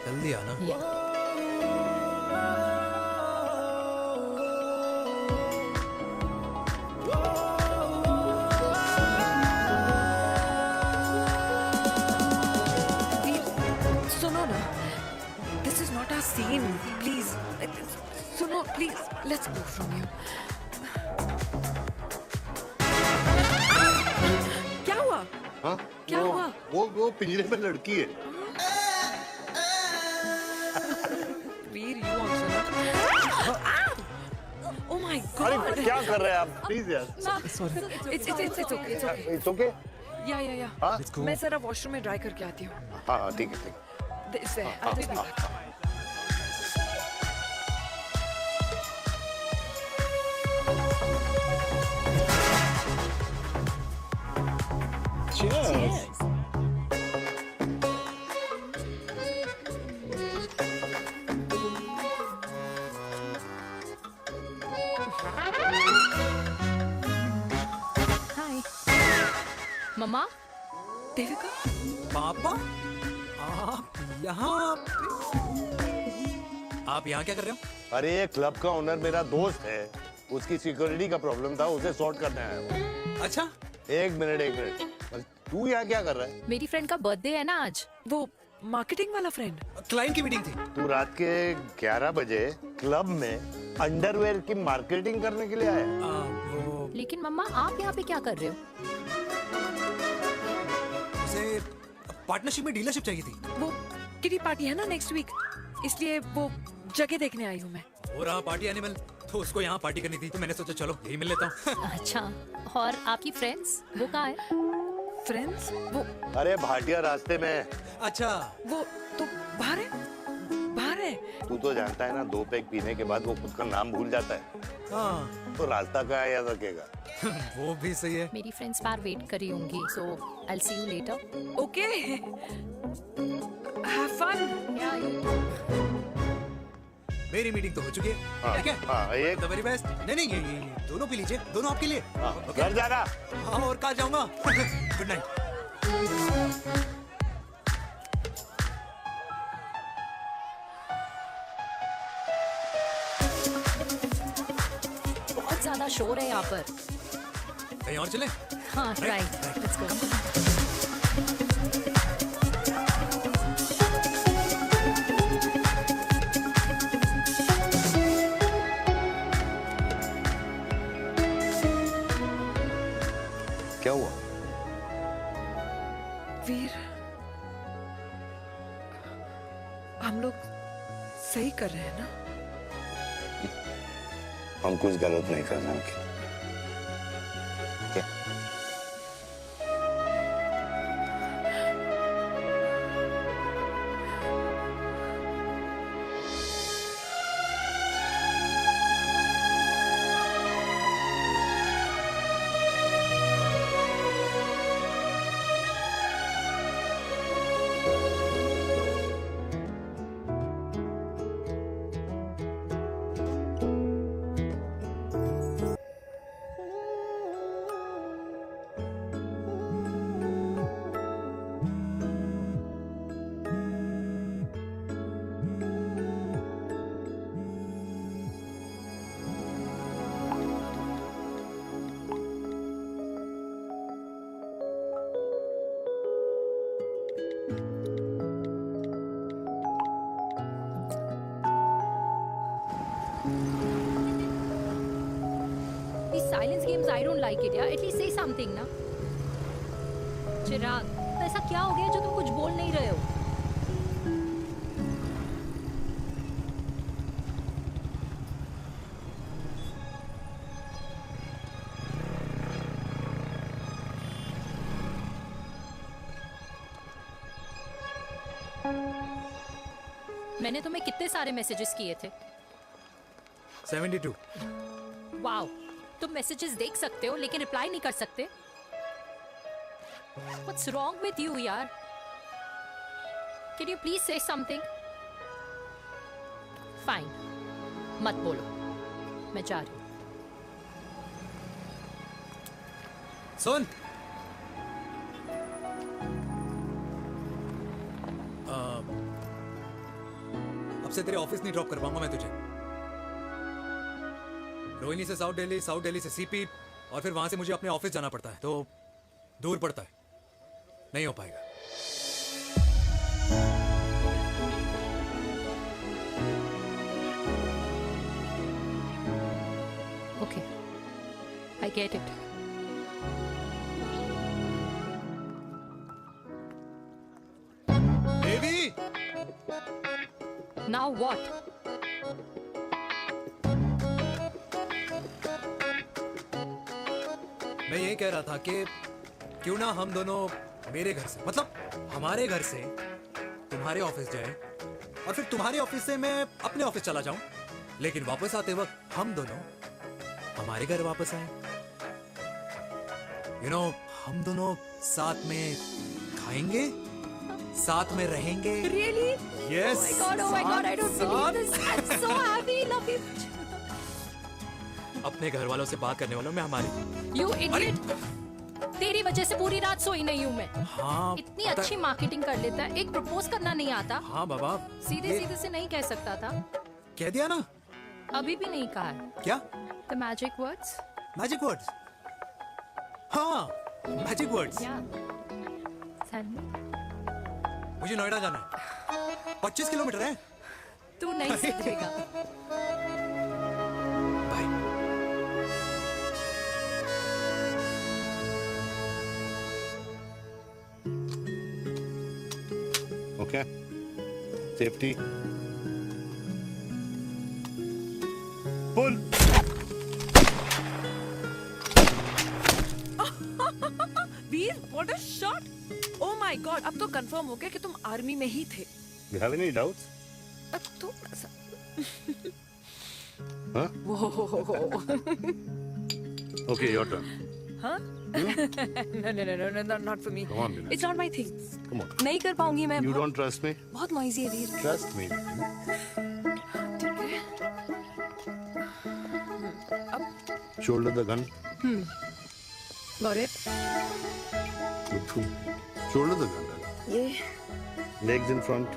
जल्दी आना। सुनो ना, this is not a scene, please. सुनो please, let's go from you. क्या हुआ? हाँ? क्या हुआ? वो पिंजरे में लड़की है। Veer, you also. Oh my god. अरे क्या कर रहे हैं आप? प्लीज यार। It's okay. It's okay. Yeah हाँ? मैं जरा वॉशरूम में ड्राई करके आती हूँ। हाँ ठीक है। This way. I'll take you back. Cheers. हाय मम्मा। देविका। पापा आप यहाँ क्या कर रहे हो? अरे ये क्लब का ओनर मेरा दोस्त है, उसकी सिक्योरिटी का प्रॉब्लम था, उसे सॉर्ट करने आया हूँ। अच्छा एक मिनट। तू यहाँ क्या कर रहा है? मेरी फ्रेंड का बर्थडे है ना आज। वो मार्केटिंग वाला फ्रेंड। क्लाइंट की मीटिंग थी। तू रात के 11 बजे क्लब में अंडरवेयर की मार्केटिंग करने के लिए आया? लेकिन मम्मा आप यहाँ पे क्या कर रहे हो? उसे पार्टनरशिप में डीलरशिप चाहिए थी। वो किटी पार्टी है ना नेक्स्ट वीक, इसलिए वो जगह देखने आई हूँ मैं। वो रहा पार्टी एनिमल, तो उसको यहाँ पार्टी करनी थी, तो मैंने सोचा चलो यही मिल लेता हूँ। अच्छा, और आपकी फ्रेंड्स वो कहाँ है? फ्रेंड्स वो अरे भाटिया रास्ते में। अच्छा वो तो बाहर है। तू तो जानता है ना, 2 पैक पीने के बाद वो खुद का नाम भूल जाता है। हाँ तो रास्ता कहाँ याद रखेगा? वो भी सही है। मेरी फ्रेंड्स बाहर वेट कर रही होंगी, so I will see you later. Okay, have fun. मेरी मीटिंग तो हो चुकी है। हाँ, ठीक है? हाँ, एक द वेरी बेस्ट। नहीं ये दोनों पी लीजिए, दोनों आपके लिए। घर जा रहा। हाँ और कहाँ जाऊंगा। Good night. बहुत ज्यादा शोर है यहाँ पर। कहीं और चले? हाँ राइट, लेट्स गो। क्या हुआ? वीर, हम लोग सही कर रहे हैं ना? हम कुछ गलत नहीं कर रहे हैं। क्या? These silence games, I don't like it, yeah. At least say something, ना. चिराग, तो ऐसा क्या हो गया जो तुम कुछ बोल नहीं रहे हो? मैंने तुम्हें कितने सारे मैसेजेस किए थे? 72। वाओ, तुम मैसेजेस देख सकते हो लेकिन रिप्लाई नहीं कर सकते? What's wrong with you, यार? Can you please say something? Fine, मत बोलो, मैं जा रही हूँ। सुन, अब से तेरे ऑफिस नहीं ड्रॉप कर पाऊंगा मैं तुझे। रोहिणी से साउथ दिल्ली से सीपी, और फिर वहां से मुझे अपने ऑफिस जाना पड़ता है, तो दूर पड़ता है, नहीं हो पाएगा। Okay, I get it. Devi! Now what? मैं ये कह रहा था कि क्यों ना हम दोनों मेरे घर से, मतलब हमारे घर से तुम्हारे ऑफिस जाए, और फिर तुम्हारे ऑफिस से मैं अपने ऑफिस चला जाऊं, लेकिन वापस आते वक्त हम दोनों हमारे घर वापस आए। यू नो, हम दोनों साथ में खाएंगे, साथ में रहेंगे। Really? Yes. Oh my God, I don't believe this. I'm so happy, love you. अपने घर वालों से बात करने वालों में हमारी। You idiot. तेरी वजह से पूरी रात सोई नहीं हूँ मैं। हाँ, इतनी अच्छी मार्केटिंग कर लेता है, एक प्रपोज करना नहीं आता। हाँ बाबा, सीधे सीधे से नहीं कह सकता था। कह दिया ना। अभी भी नहीं कहा है। क्या? The magic words. Magic words? हाँ, मैजिक वर्ड्स। क्या? Tell me. मुझे नोएडा जाना है, 25 किलोमीटर है। तू नहीं सीखेगा। Okay. Safety. Pull. Veer, what a shot! Oh my God, अब तो कंफर्म हो गया कि तुम आर्मी में ही थे। You have any doubts? अब थोड़ा सा। Huh? Whoa. Okay, your turn. Huh? No, not for me. Come on, Bina. It's not my thing. Come on. नहीं कर पाऊंगी मैं। You don't trust me? बहुत noisy है वीर। Trust me. Shoulder the gun. Got it. Shoulder the gun. ये Legs in front.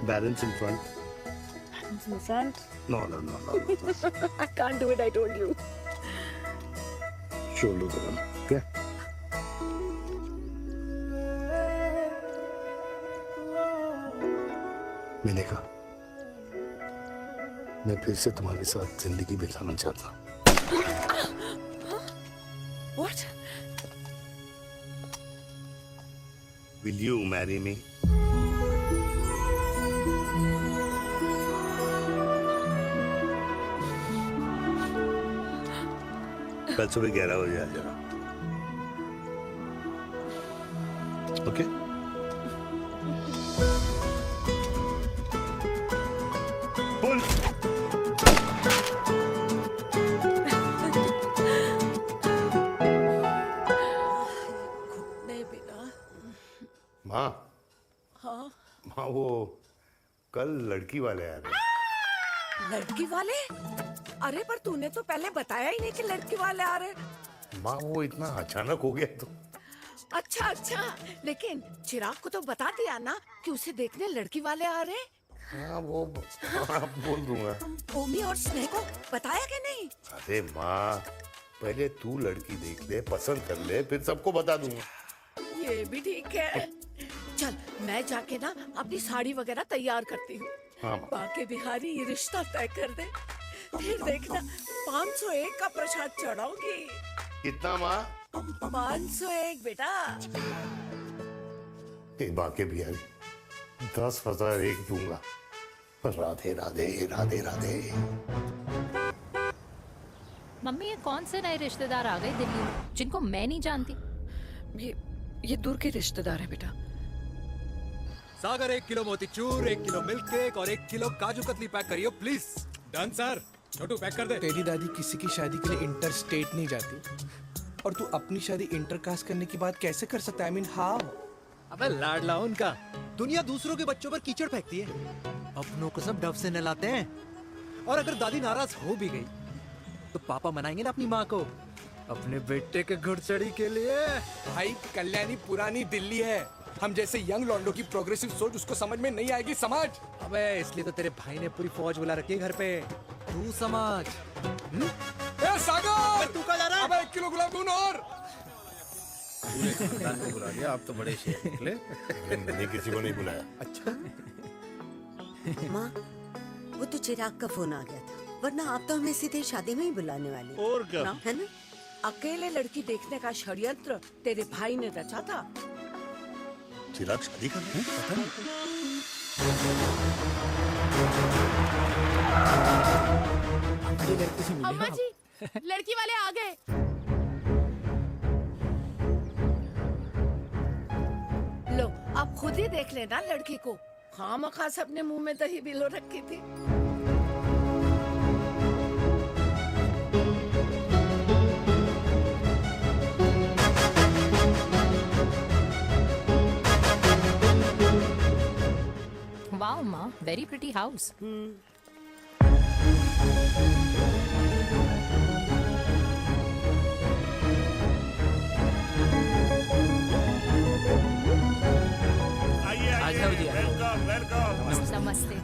Balance in front. in front. No. I can't do it. I told you. Shoulder the gun. Okay. मैंने कहा, मैं फिर से तुम्हारे साथ जिंदगी बिताना चाहता हूँ। What? Will you marry me? कल सुबह 11 बजे आ जाना। ओके? पुल। माँ, हाँ, माँ वो कल लड़की वाले आ रहे। लड़की वाले? अरे पर तूने तो पहले बताया ही नहीं कि लड़की वाले आ रहे। माँ वो इतना अचानक हो गया तो। अच्छा, लेकिन चिराग को तो बता दिया ना कि उसे देखने लड़की वाले आ रहे। हाँ वो बोल दूंगा। ओमी और स्नेह को बताया कि नहीं? अरे माँ, पहले तू लड़की देख ले, पसंद कर ले, फिर सबको बता दूंगा। ये भी ठीक है। चल मैं जाके ना अपनी साड़ी वगैरह तैयार करती हूँ। हाँ। बाके बिहारी ये रिश्ता तय कर दे, फिर देखना 501 का प्रसाद चढ़ाऊंगी। कितना माँ? 501 बेटा। बाके बिहारी 10,001 दूंगा। राधे राधे राधे राधे। मम्मी ये कौन से नए रिश्तेदार आ गए दिल्ली में जिनको मैं नहीं जानती? ये दूर के रिश्तेदार है बेटा। सागर 1 किलो मोतीचूर, 1 किलो मिल्क केक और 1 किलो काजू कतली पैक करियो please. Done sir. Chhotu pack कर दे। तेरी दादी किसी की शादी के लिए इंटर स्टेट नहीं जाती, और तू अपनी शादी इंटर कास्ट करने की बात कैसे कर सकता है? I mean how? अबे लाडला उनका। दुनिया दूसरों के बच्चों पर कीचड़ फेंकती है, अपनों को सब डब से नहलाते हैं। और अगर दादी नाराज हो भी गई तो पापा मनाएंगे ना अपनी माँ को अपने बेटे के घुड़चड़ी के लिए। भाई कल्याणी पुरानी दिल्ली है, हम जैसे यंग लॉन्डो की प्रोग्रेसिव सोच उसको समझ में नहीं आएगी। समझ? अबे इसलिए तो तेरे भाई ने पूरी फौज बुला रखी है घर पे, तू समझ। ए सागर, तू कहाँ जा रहा है? अबे 1 किलो गुलाब दून और। पूरे खानदान को बुला लिया, आप तो बड़े शेर निकले। मैंने किसी को नहीं बुलाया। अच्छा माँ, वो तो चिराग का फोन आ गया था, वरना आप तो हमें सीधे शादी में ही बुलाने वाले। और क्या? है ना? अकेले लड़की देखने का षड्यंत्र तेरे भाई ने रचा था। चिराग शादी कर रहे हैं? पता नहीं। अम्मा जी, लड़की वाले आ गए। लो आप खुद ही देख लेना लड़की को, खामखा अपने मुंह में दही बिलो रखी थी। वाओ माँ, वेरी प्रिटी हाउस। आइए वेलकम वेलकम। नमस्ते।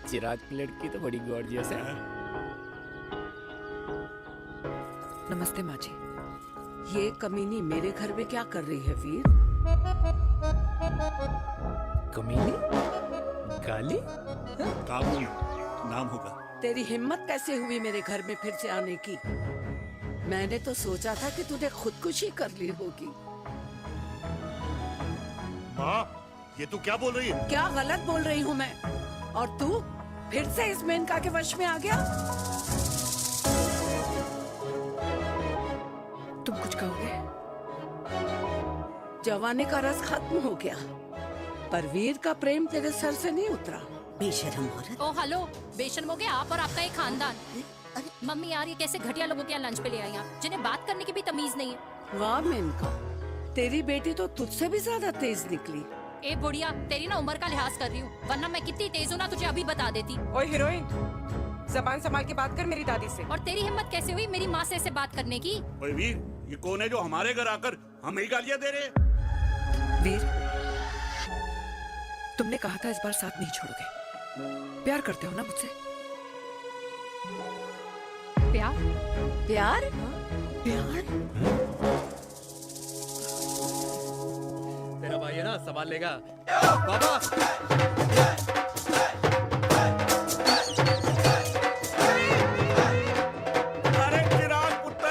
चिराग की लड़की तो बड़ी गॉर्जियस है। नमस्ते माँ जी। ये कमीनी मेरे घर में क्या कर रही है वीर? कमीनी? गाली? काबू नाम होगा। तेरी हिम्मत कैसे हुई मेरे घर में फिर से आने की? मैंने तो सोचा था कि तूने खुदकुशी कर ली होगी। माँ, ये तू क्या बोल रही है? क्या गलत बोल रही हूँ मैं? और तू फिर से इस मेनका के वश में आ गया? तुम कुछ कहोगे? जवानी का रस खत्म हो गया, पर वीर का प्रेम तेरे सर से नहीं उतरा। बेशरम औरत। ओ हेलो, बेशर्म हो गया आप और आपका एक खानदान। मम्मी यार, ये कैसे घटिया लोगों के यहाँ लंच पे ले आई आप, जिन्हें बात करने की भी तमीज नहीं है। वाह मेनका, तेरी बेटी तो तुझसे भी ज्यादा तेज निकली। ए बुढ़िया, तेरी ना उम्र का लिहाज कर रही हूँ, वरना मैं कितनी तेज हूँ ना तुझे अभी बता देती। ओए हीरोइन, जबान संभाल के बात कर मेरी दादी से। और तेरी हिम्मत कैसे हुई मेरी माँ से ऐसे बात करने की? ओए वीर, ये कौन है जो हमारे घर आकर हमें ही गालियां दे रहे? वीर, तुमने कहा था इस बार साथ नहीं छोड़ोगे। प्यार करते हो ना मुझसे? प्यार? प्यार? प्यार? तेरा भाई है ना, संभाल लेगा। बाबा अरे चिराग पुत्र,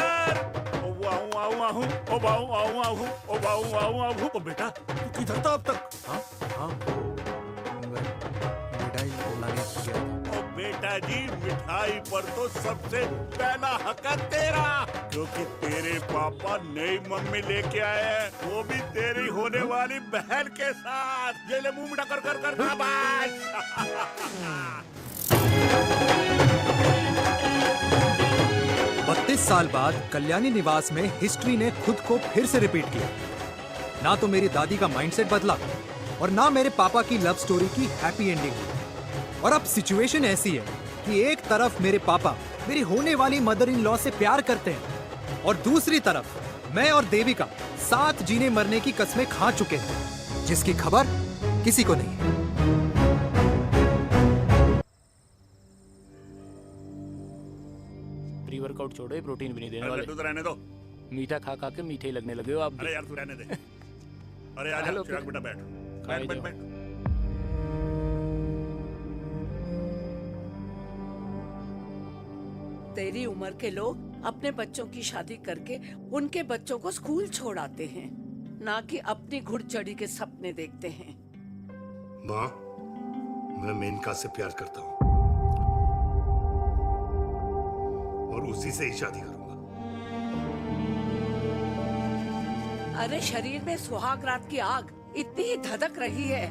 ओ आऊं आऊं आऊं, ओ बाऊं आऊं आऊं, ओ बाऊं आऊं आऊं। ओ बेटा, तू किधर था अब तक? हाँ मिठाई लाने गया था। ओ बेटा जी, मिठाई पर तो सबसे पहला हक है तेरा, क्योंकि तेरे पापा नई मम्मी लेके आए हैं, वो भी तेरी होने वाली बहन के साथ। ये ले मुंह मीठा कर कर कर शाबाश। 32 साल बाद कल्याणी निवास में हिस्ट्री ने खुद को फिर से रिपीट किया। ना तो मेरी दादी का माइंडसेट बदला और ना मेरे पापा की लव स्टोरी की हैप्पी एंडिंग हुई। और अब सिचुएशन ऐसी है कि एक तरफ मेरे पापा मेरी होने वाली मदर इन लॉ से प्यार करते हैं और दूसरी तरफ मैं और देविका साथ जीने मरने की कस्में खा चुके हैं, जिसकी खबर किसी को नहीं है। प्री वर्कआउट छोड़ो, प्रोटीन भी नहीं देने वाले। तो रहने दो। मीठा खा खा के मीठे ही लगने लगे हो आप। अरे यार तू रहने दे। अरे आजा चिराग बेटा, बैठ बैठ बैठ बैठ। तेरी उम्र के लोग अपने बच्चों की शादी करके उनके बच्चों को स्कूल छोड़ाते हैं, ना कि अपनी घुड़चढ़ी के सपने देखते हैं। माँ, मैं मेनका से प्यार करता हूँ और उसी से ही शादी करूंगा। अरे शरीर में सुहाग रात की आग इतनी ही धधक रही है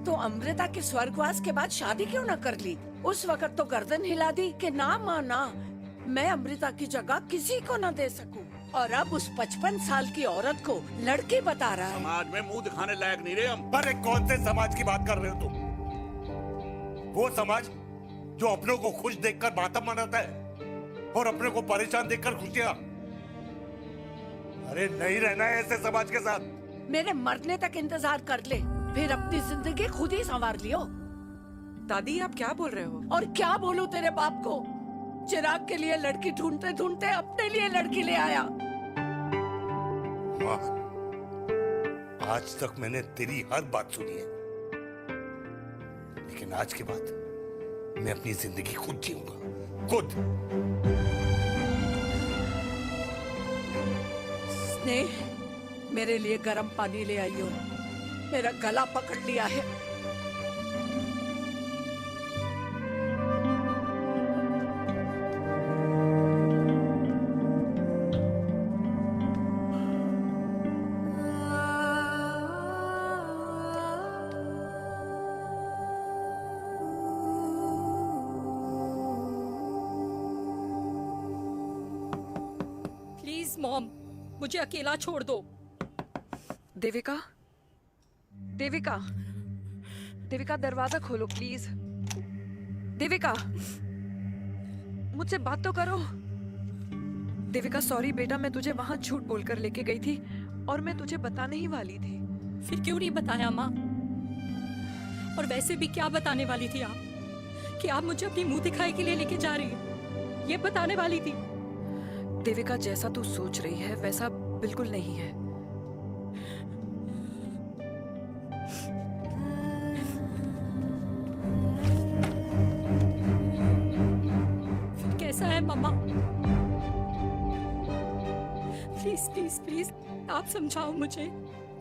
तो अमृता के स्वर्गवास के बाद शादी क्यों न कर ली? उस वक्त तो गर्दन हिला दी कि ना माना, मैं अमृता की जगह किसी को न दे सकूं। और अब उस 55 साल की औरत को लड़की बता रहा है। समाज में मुंह दिखाने लायक नहीं रहे हम। अरे कौन से समाज की बात कर रहे हो तुम? वो समाज जो अपनों को खुश देखकर मातम मनाता है और अपने को परेशान देखकर खुशियां। अरे नहीं रहना है ऐसे समाज के साथ। मेरे मरने तक इंतजार कर ले, फिर अपनी जिंदगी खुद ही संवार लियो। दादी आप क्या बोल रहे हो? और क्या बोलूं तेरे बाप को? चिराग के लिए लड़की ढूंढते ढूंढते अपने लिए लड़की ले आया। माँ, आज तक मैंने तेरी हर बात सुनी है, लेकिन आज के बाद मैं अपनी जिंदगी खुद जीऊंगा, खुद। स्नेह, मेरे लिए गर्म पानी ले आइयो, मेरा गला पकड़ लिया है। प्लीज मॉम, मुझे अकेला छोड़ दो। देविका, देविका, देविका दरवाजा खोलो प्लीज। देविका, मुझसे बात तो करो। देविका सॉरी बेटा, मैं तुझे वहां झूठ बोलकर लेके गई थी और मैं तुझे बताने ही वाली थी। फिर क्यों नहीं बताया माँ? और वैसे भी क्या बताने वाली थी आप? कि आप मुझे अपनी मुंह दिखाई के लिए लेके जा रही है, ये बताने वाली थी। देविका जैसा तू सोच रही है वैसा बिल्कुल नहीं है। फिर कैसा है मम्मा? प्लीज प्लीज प्लीज आप समझाओ मुझे,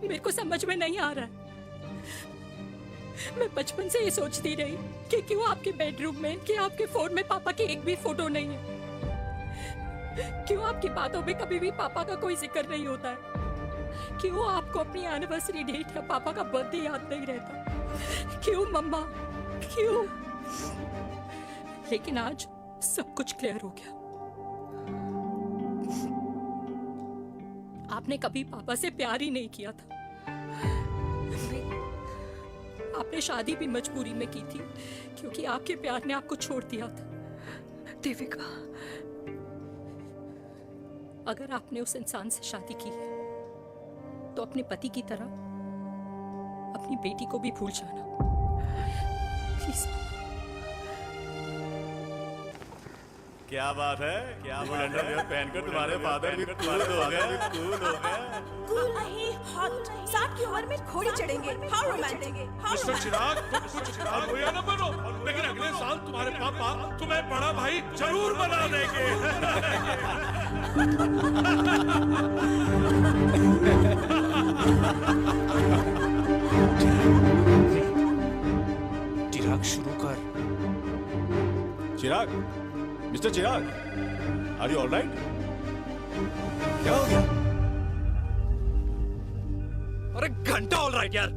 मेरे को समझ में नहीं आ रहा है। मैं बचपन से ये सोचती रही कि क्यों आपके बेडरूम में, कि आपके फोन में पापा की एक भी फोटो नहीं है, क्यों आपकी बातों में कभी भी पापा का कोई जिक्र नहीं होता है, क्यों आपको अपनी एनिवर्सरी डेट या पापा का बर्थडे याद नहीं रहता, क्यों मम्मा, क्यों? लेकिन आज सब कुछ क्लियर हो गया। आपने कभी पापा से प्यार ही नहीं किया था। आपने शादी भी मजबूरी में की थी क्योंकि आपके प्यार ने आपको छोड़ दिया था। देविका, अगर आपने उस इंसान से शादी की है तो अपने पति की तरह अपनी बेटी को भी भूल जाना प्लीज। क्या बात है, क्या अंडरवियर पहनकर तुम्हारे फादर भी कूल हो गए, कूल हो गए। कूल नहीं, हॉट। 60 की उम्र में घोड़ी चढ़ेंगे, हाउ रोमांटिक। मिस्टर चिराग, तुम कुछ खराब हुआ ना बनो, लेकिन अगले साल तुम्हारे पापा तुम्हें बड़ा भाई जरूर बना देंगे। चिराग शुरू कर। Chirag, mister Chirag, are you alright? क्या हो गया? अरे घंटा ऑलराइट यार।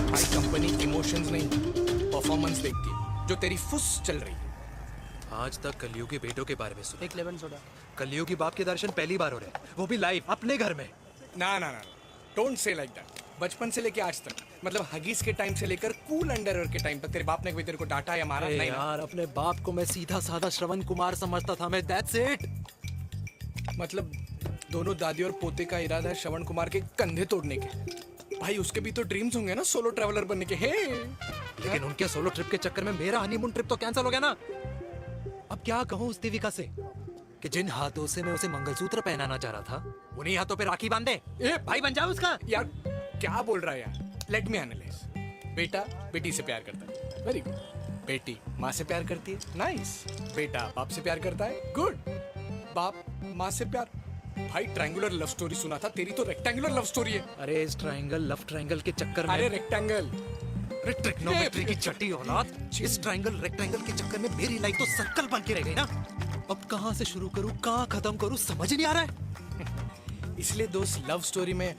भाई कंपनी इमोशंस नहीं परफॉर्मेंस देखती है, जो तेरी फुस चल रही है। आज तक कलियुग के बेटों के बारे में सुना। एक लेमन सोडा। कलियुग की बाप के दर्शन पहली बार हो रहे हैं, वो भी लाइव अपने घर में। ना ना ना, डोंट से लाइक दैट। बचपन से लेके आज तक, मतलब हगीज के टाइम से लेकर कूल अंडरवेयर के टाइम तक तेरे बाप ने कभी तेरे को डांटा या मारा? नहीं यार, अपने बाप को मैं सीधा साधा श्रवण कुमार समझता था मैं, दैट्स इट। मतलब दोनों दादी और पोते का इरादा है श्रवण कुमार के कंधे तोड़ने के। भाई उसके भी तो ड्रीम्स होंगे ना सोलो ट्रैवलर बनने के। हे, लेकिन उनके सोलो ट्रिप के चक्कर में मेरा हनीमून ट्रिप तो कैंसिल हो गया ना। अब क्या कहूँ उस देविका से कि जिन हाथों से मैं उसे मंगलसूत्र पहनाना चाह रहा था, उन्हीं हाथों पे राखी बांध दे। भाई बन जाओ उसका। यार क्या बोल रहा है यार? Let me analyse. बेटा बेटी से प्यार करता है, वेरी गुड। बेटी माँ से प्यार करती है, नाइस। बेटा बाप से प्यार करता है, गुड। बाप माँ से प्यार। भाई ट्रायंगुलर लव स्टोरी सुना था, तेरी तो रेक्टेंगुलर लव स्टोरी है। अरे इस ट्रायंगल लव ट्रायंगल के चक्कर में, अरे रेक्टेंगल, अरे ट्रिग्नोमेट्री की छठी औलाद, इस ट्रायंगल रेक्टेंगल के चक्कर में मेरी लाइफ तो सर्कल बन के रह गई ना। अब कहाँ से शुरू करूँ, कहाँ खत्म करूँ, समझ ही नहीं आ रहा है। इसलिए दोस्त लव स्टोरी में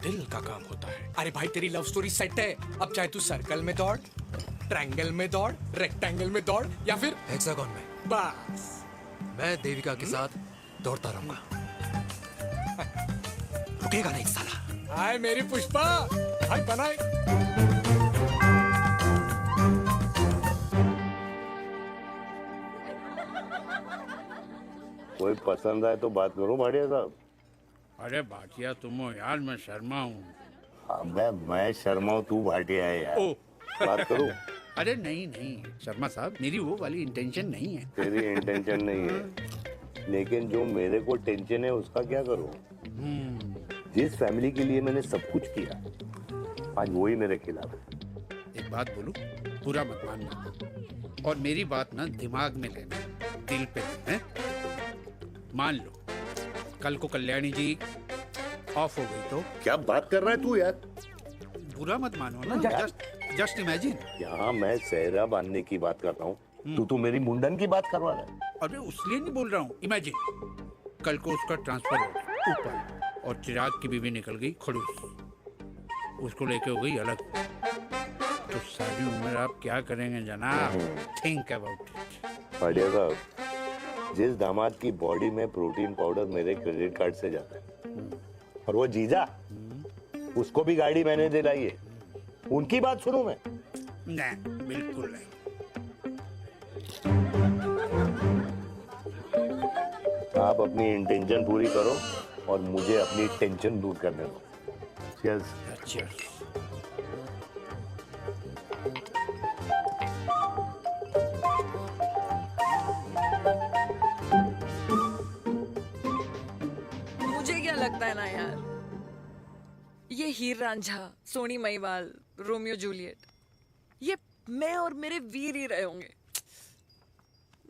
दिल का काम होता है। अरे भाई तेरी लव स्टोरी सेट है, अब चाहे तू सर्कल में दौड़, ट्रायंगल में दौड़, रेक्टेंगल में दौड़ या फिर हेक्सागन में। बस मैं देविका के साथ दौड़ता रहूंगा, रुकेगा नहीं साला। हाय मेरी पुष्पा, हाय बनाए। कोई पसंद आए तो बात करो भाटिया साहब। अरे भाटिया तुम हो यार, मैं शर्मा हूँ। अबे मैं शर्मा हूँ, तू भाटिया है यार। ओ। बात करो। अरे नहीं नहीं शर्मा साहब, मेरी वो वाली इंटेंशन नहीं है। तेरी इंटेंशन नहीं है, लेकिन जो मेरे को टेंशन है उसका क्या करूँ? जिस फैमिली के लिए मैंने सब कुछ किया, आज वही मेरे खिलाफ है। एक बात बोलूं, बुरा मत मानना, और मेरी बात ना दिमाग में लेना, दिल पे लेना है। मान लो कल को कल्याणी जी ऑफ हो गई तो? क्या बात कर रहा है तू यार? बुरा मत मानो ना, जस्ट इमेजिन। यहाँ मैं सेहरा बांधने की बात कर रहा हूँ, तू मेरी मुंडन की बात करवा रहा है। अरे उसलिए नहीं बोल रहा हूँ, इमेजिन कल को उसका ट्रांसफर हो गया ऊपर और चिराग की बीवी निकल गई खड़ूस, उसको लेके हो गई अलग, तो सारी उम्र आप क्या करेंगे जनाब? Think about it. भाटिया साहब, जिस दामाद की बॉडी में प्रोटीन पाउडर मेरे क्रेडिट कार्ड से जाता है, और वो जीजा, उसको भी गाड़ी मैंने दिलाई है, उनकी बात सुनूं मैं? नहीं, बिल्कुल नहीं। आप अपनी इंटेंशन पूरी करो और मुझे अपनी टेंशन दूर करने दो। Cheers. Cheers. मुझे क्या लगता है ना यार, ये हीर रांझा, सोनी महिवाल, रोमियो जूलियट, ये मैं और मेरे वीर ही रहे होंगे।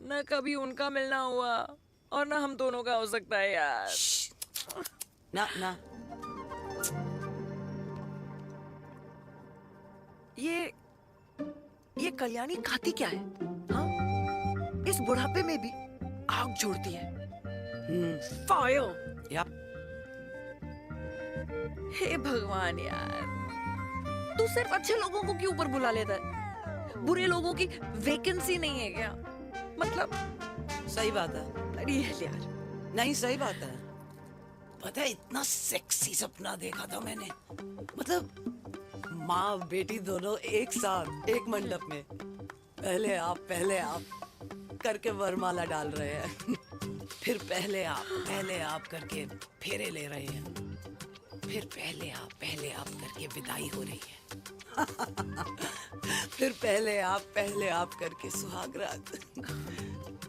न कभी उनका मिलना हुआ और ना हम दोनों का हो सकता है यार। ना ना, ये कल्याणी खाती क्या है? हाँ? इस बुढ़ापे में भी आग जोड़ती है। फायर। यप। हे भगवान यार, तू सिर्फ अच्छे लोगों को क्यों ऊपर बुला लेता है? बुरे लोगों की वैकेंसी नहीं है क्या? मतलब सही बात है। रियल यार, नहीं सही बात है। पता है इतना सेक्सी सपना देखा था मैंने, मतलब माँ बेटी दोनों एक साथ एक मंडप में, पहले आप करके वरमाला डाल रहे हैं, फिर पहले आप करके फेरे ले रहे हैं, फिर पहले आप करके विदाई हो रही है, फिर पहले आप करके सुहाग रात।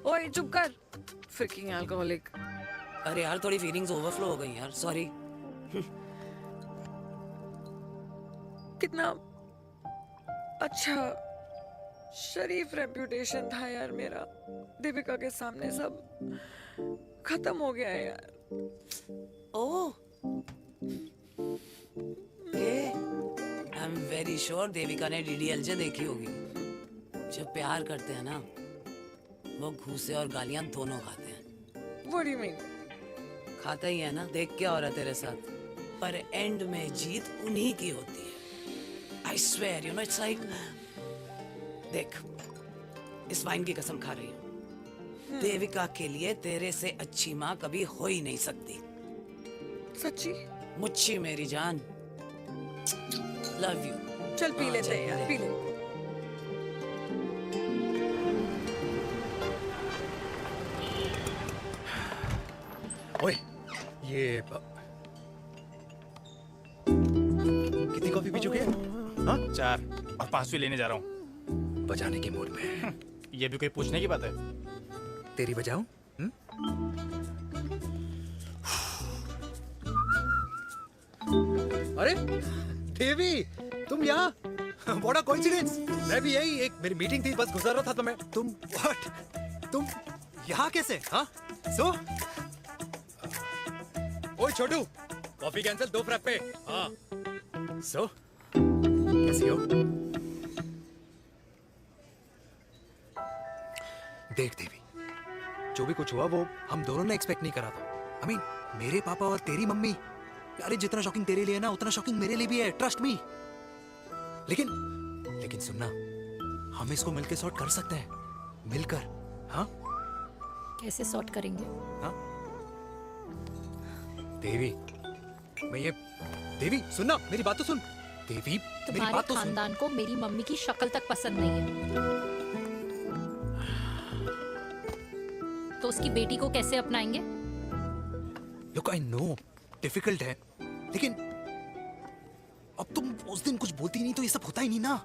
ओए चुप कर, फ्रिकिंग अल्कोहलिक। अरे यार थोड़ी फीलिंग्स ओवरफ्लो हो गई यार, सॉरी। कितना अच्छा शरीफ रेप्यूटेशन था यार मेरा, दीपिका के सामने सब खत्म हो गया है यार। Oh, I am very sure Devika ने DDLJ देखी होगी। जब प्यार करते हैं ना, वो घूसे और गालियां दोनों खाते हैं। What do you mean? खाता ही है ना, देख क्या हो रहा है तेरे साथ, पर एंड में जीत उन्हीं की होती है। I swear, you know, it's like, देख, इस वाइन की कसम खा रही हूँ, देविका के लिए तेरे से अच्छी माँ कभी हो ही नहीं सकती। सच्ची? मुच्छी मेरी जान, लव यू। चल पी लेते हैं यार, पी ले। ओए, ये कितनी कॉफी पी चुके हैं? हाँ? 4 और 5वीं लेने जा रहा हूँ। बजाने के मूड में। ये भी कोई पूछने की बात है? तेरी बजाऊं? अरे देवी, तुम यहाँ? What a coincidence! मैं भी यही, एक मेरी मीटिंग थी, बस गुजर रहा था तो मैं, तुम यहाँ कैसे? हाँ? ओए छोटू, कॉफी कैंसिल, 2 फ्रैप पे। हाँ। कैसी हो? देख देवी, जो भी कुछ हुआ वो हम दोनों ने एक्सपेक्ट नहीं करा था। I mean, मेरे पापा और तेरी मम्मी, अरे जितना शॉकिंग तेरे लिए है ना उतना शॉकिंग मेरे लिए भी है, ट्रस्ट मी। लेकिन सुनना, हम इसको मिलकर सॉर्ट कर सकते हैं, मिलकर। हाँ कैसे सॉर्ट करेंगे? हाँ देवी, देवी सुनना, मेरी बात तो सुन। देवी मेरी तुम्हारे बात तो सुन। खानदान को मेरी मम्मी की शक्ल तक पसंद नहीं है, तो उसकी बेटी को कैसे अपनाएंगे? Look, I know, difficult है, लेकिन अब तुम उस दिन कुछ बोलती नहीं तो ये सब होता ही नहीं ना।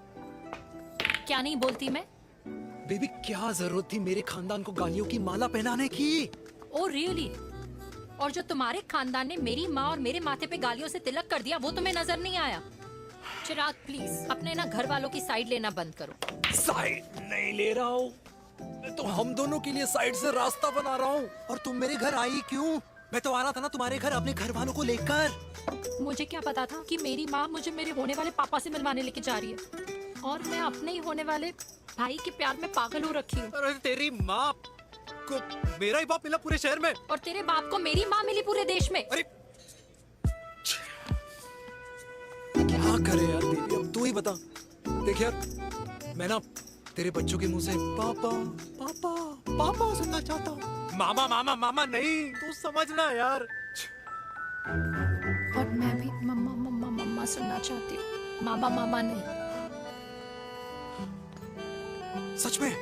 क्या नहीं बोलती मैं? बेबी क्या जरूरत थी मेरे खानदान को गालियों की माला पहनाने की? Oh really? और जो तुम्हारे खानदान ने मेरी माँ और मेरे माथे पे गालियों से तिलक कर दिया वो तुम्हें नजर नहीं आया? चिराग प्लीज अपने ना घर वालों की साइड लेना बंद करो। साइड नहीं ले रहा हूँ, मैं तो हम दोनों के लिए साइड से रास्ता बना रहा हूँ। और तुम मेरे घर आई क्यों? मैं तो आ रहा था ना तुम्हारे घर अपने घर वालों को लेकर। मुझे क्या पता था कि मेरी माँ मुझे मेरे होने वाले पापा से मिलवाने लेके जा रही है, और मैं अपने ही होने वाले भाई के प्यार में पागल हो रखी हूँ। अरे तेरी माँ को मेरा ही बाप मिला पूरे शहर में, और तेरे बाप को मेरी माँ मिली पूरे देश में। अरे क्या करे यार देवी, अब तू ही बता। देख यार, मैं ना तेरे बच्चों के मुंह से पापा पापा पापा सुनना चाहता हूँ, मामा मामा मामा नहीं, तू समझना यार। और मैं भी मम्मा मम्मा मम्मा सुनना चाहती हूँ, मामा मामा नहीं। सच में?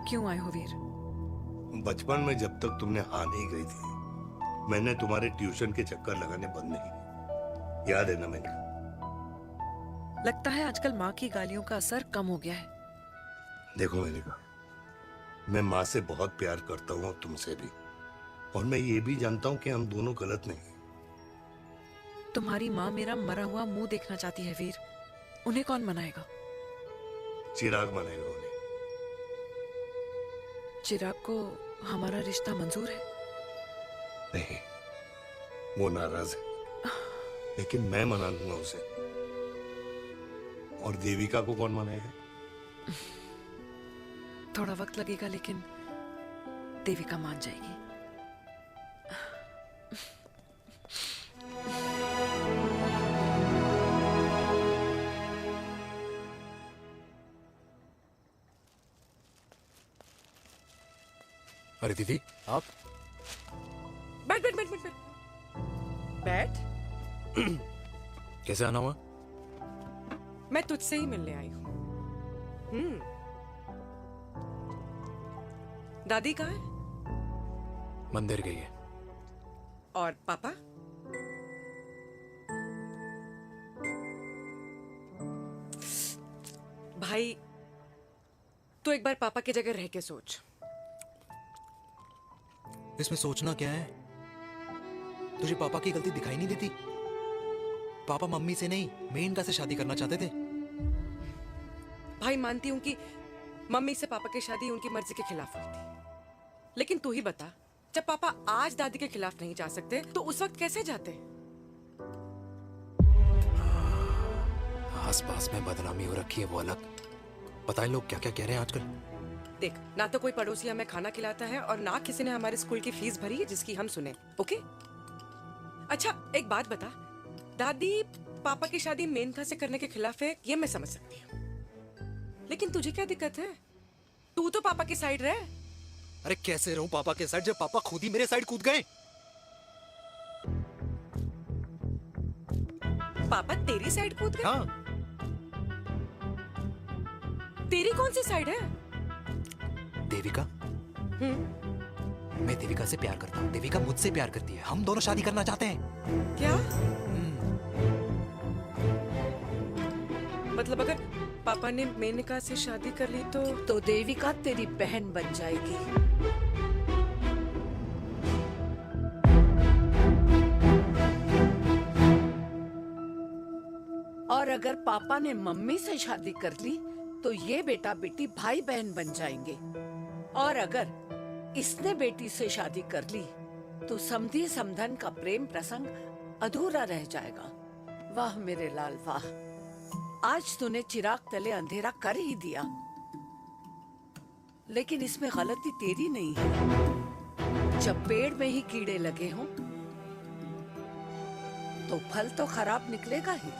क्यों आए हो वीर? बचपन में जब तक तुमने हाँ नहीं गई थी, मैंने तुम्हारे ट्यूशन के चक्कर लगाने बंद नहीं किए। याद है ना मैंने? लगता है आजकल माँ की गालियों का असर कम हो गया है। देखो मैंने कहा, मैं माँ से बहुत प्यार करता हूँ और तुमसे भी, और मैं ये भी जानता हूँ कि हम दोनों गलत नहीं। तुम्हारी माँ मेरा मरा हुआ मुंह देखना चाहती है वीर, उन्हें कौन मनाएगा? चिराग मनाएगा उन्हें। चिराग को हमारा रिश्ता मंजूर है? नहीं, वो नाराज है, लेकिन मैं मना लूंगा उसे। और देविका को कौन मनाएगा? थोड़ा वक्त लगेगा, लेकिन देविका मान जाएगी। अरे दीदी आप बैठ बैठ बैठ बैठ बैठ बैठ। कैसे आना हुआ? मैं तुझसे ही मिलने आई हूँ। दादी कहाँ है? मंदिर गई है। और पापा? भाई तू एक बार पापा की जगह रह के सोच। इसमें सोचना क्या है? तुझे पापा की गलती दिखाई नहीं देती? पापा मम्मी से नहीं मेनका से शादी करना चाहते थे। भाई मानती हूं कि मम्मी से पापा की शादी उनकी मर्जी के खिलाफ हुई थी, लेकिन तू ही बता, जब पापा आज दादी के खिलाफ नहीं जा सकते तो उस वक्त कैसे जाते? आस पास में बदनामी हो रखी है वो अलग। पता है लोग क्या क्या कह रहे हैं आजकल? देख, ना तो कोई पड़ोसी हमें खाना खिलाता है और ना किसी ने हमारे स्कूल की फीस भरी है जिसकी हम सुने। ओके? अच्छा एक बात बता, दादी पापा की शादी मेनका से करने के खिलाफ है, ये मैं समझ सकती हूँ, लेकिन तुझे क्या दिक्कत है? तू तो पापा की साइड रहे। अरे कैसे रहूं पापा के साइड जब पापा खुद ही मेरे साइड कूद गए? पापा तेरी साइड कूद गए? हाँ। तेरी कौन सी साइड है? देविका। मैं देविका से प्यार करता हूँ, देविका मुझसे प्यार करती है, हम दोनों शादी करना चाहते हैं। क्या? मतलब अगर पापा ने मेनका से शादी कर ली तो देविका तेरी बहन बन जाएगी। और अगर पापा ने मम्मी से शादी कर ली तो ये बेटा बेटी भाई बहन बन जाएंगे, और अगर इसने बेटी से शादी कर ली तो समधी समधन का प्रेम प्रसंग अधूरा रह जाएगा। वाह मेरे लाल वाह, आज तूने चिराग तले अंधेरा कर ही दिया, लेकिन इसमें गलती तेरी नहीं है। जब पेड़ में ही कीड़े लगे हों तो फल तो खराब निकलेगा ही।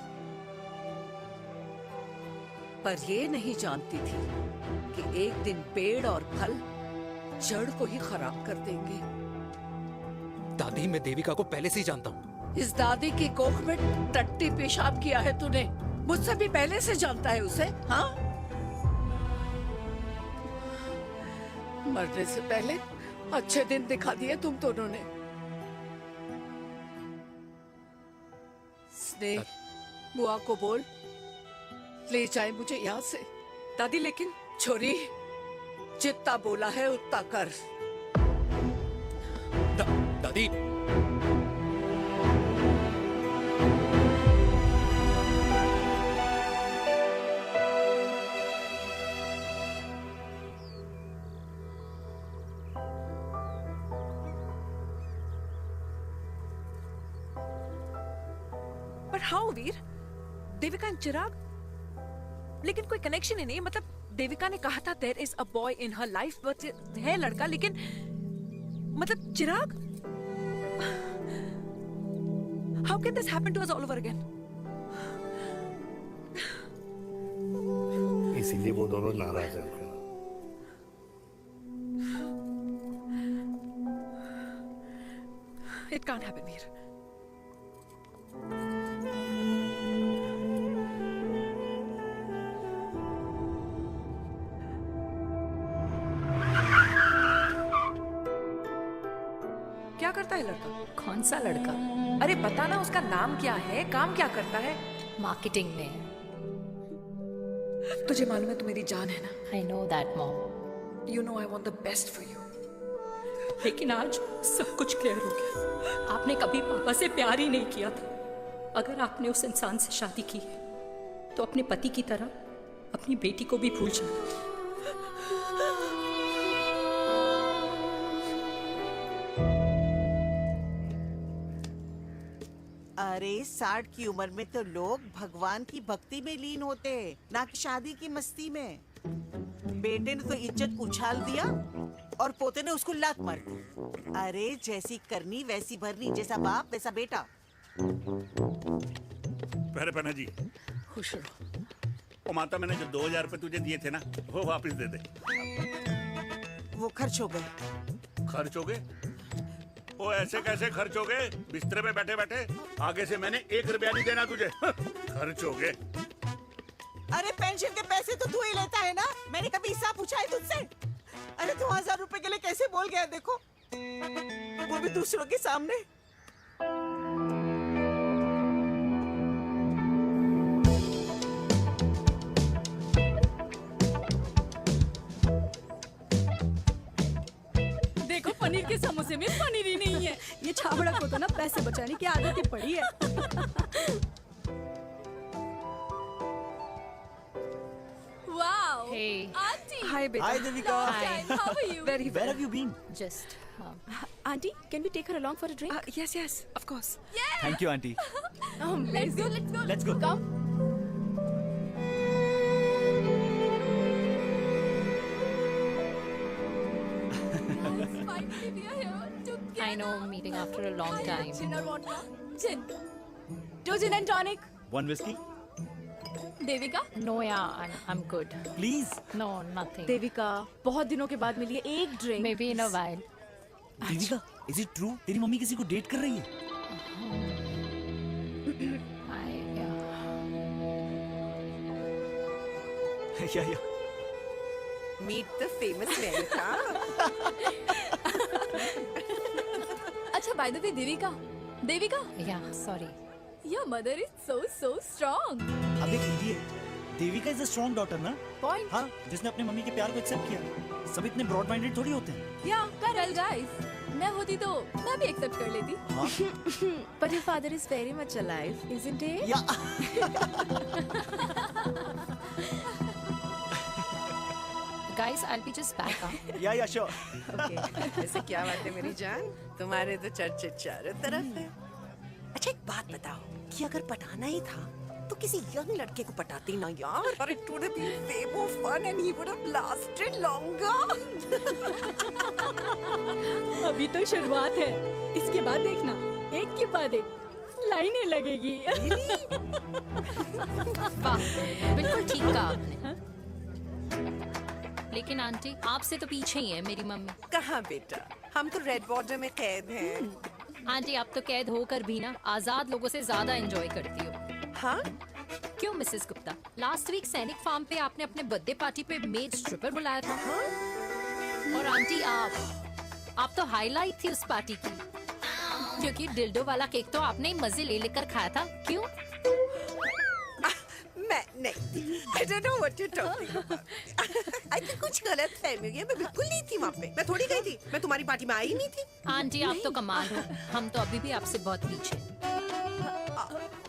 पर ये नहीं जानती थी कि एक दिन पेड़ और फल जड़ को ही खराब कर देंगे। दादी, मैं देविका को पहले से ही जानता हूँ। इस दादी की कोख में टट्टी पेशाब किया है तूने, मुझसे भी पहले से जानता है उसे। हाँ, मरने से पहले अच्छे दिन दिखा दिए तुम दोनों ने। स्नेह, बुआ को बोल ले जाए मुझे यहाँ से। दादी लेकिन छोरी, जितना बोला है उतना कर। दादी, पर हाउ वीर? देविका एंड चिराग, लेकिन कोई कनेक्शन ही नहीं। मतलब देविका ने कहा था there is a boy in her life, but है लड़का, लेकिन मतलब Chirag, how can this happen to us all over again? इसीलिए वो दोनों नाराज हैं। It can't happen Veer. क्या करता है लड़का? कौन सा लड़का? अरे बता ना, उसका नाम क्या है, काम क्या करता है? मार्केटिंग में। तुझे मालूम है तू मेरी जान है ना? I know that mom. You know I want the best for you. लेकिन आज सब कुछ क्लियर हो गया। आपने कभी पापा से प्यार ही नहीं किया था। अगर आपने उस इंसान से शादी की है तो अपने पति की तरह अपनी बेटी को भी भूल जाना। अरे 60 की उम्र में तो लोग भगवान की भक्ति में लीन होते हैं, ना कि शादी की मस्ती में। बेटे ने तो इज्जत उछाल दिया और पोते ने उसको लात मार दी। अरे जैसी करनी वैसी भरनी, जैसा बाप वैसा बेटा। पहना जी, खुश रहो। ओ माता, मैंने जो 2000 रुपए तुझे दिए थे ना, वो वापस दे दे। वो खर्च हो गए। खर्च हो गए? ओ ऐसे कैसे खर्च हो गए? बिस्तर पे बैठे बैठे। आगे से मैंने 1 रुपया नहीं देना तुझे। खर्च हो गए। अरे पेंशन के पैसे तो तू ही लेता है ना, मैंने कभी हिसाब पूछा है तुझसे? अरे तू 1000 रुपए के लिए कैसे बोल गया, देखो, वो भी दूसरों के सामने। देखो पनीर के समोसे में पनीर ही नहीं है। ये छाबड़ा को तो ना पैसे बचाने की आदत ही पड़ी है। Wow. Hey. Auntie. Hi, beta. Hi, Devika. Long time. How are you? Very well. Where have you been? Just. Auntie, can we take her along for a drink? Yes, yes, of course. Thank you, auntie. Let's go, let's go. Let's go. Come. Finally, we are here together. I know, meeting after a long time. Gin or vodka? Gin. 2 gin and tonic. One whiskey? Devika? No, yeah, I'm good. Please. No, nothing. Devika, बहुत दिनों के बाद मिली है, एक drink. Maybe in a while. Devika, is it true? तेरी mummy किसी को date कर रही है? Yeah. Meet the famous America. अच्छा, by the way, Devika? Yeah, sorry. Your mother is so strong. अबे idiot. Devika is a strong daughter ना? Point. हाँ, जिसने अपनी मम्मी के प्यार को एक्सेप्ट किया। सब इतने ब्रॉड माइंडेड थोड़ी होते हैं। Yeah, correct. Well, guys, मैं होती तो मैं भी एक्सेप्ट कर लेती। But your father is very much alive, isn't he? Guys, I'll be just back. या श्योर। ऐसे क्या बात है मेरी जान, तुम्हारे तो चर्चे चारों तरफ है। अच्छा एक बात बताओ कि अगर पटाना ही था तो किसी यंग लड़के को पटाती ना यार, और it would have been way more fun and he would have lasted longer. अभी तो शुरुआत है, इसके बाद देखना एक के बाद एक लाइनें लगेगी। वाह, बिल्कुल ठीक कहा आपने। लेकिन आंटी आपसे तो पीछे ही है मेरी मम्मी। कहाँ बेटा, हम तो रेड बॉर्डर में कैद हैं। आंटी आप तो कैद होकर भी ना आजाद लोगों से ज्यादा एंजॉय करती हो। हाँ? क्यों मिसेस गुप्ता, लास्ट वीक सैनिक फार्म पे आपने अपने बर्थडे पार्टी पे मेड स्ट्रिपर बुलाया था। हाँ? और आंटी आप तो हाईलाइट थी उस पार्टी की, क्योंकि डिल्डो वाला केक तो आपने ही मजे ले लेकर खाया था। क्यों? मैं नहीं, I don't know what you're talking about. I think कुछ गलत फहमी हुई है, मैं बिल्कुल नहीं थी वहाँ पे, मैं थोड़ी गई थी, मैं तुम्हारी पार्टी में आई नहीं थी। आंटी आप तो कमाल हो, हम तो अभी भी आपसे बहुत पीछे।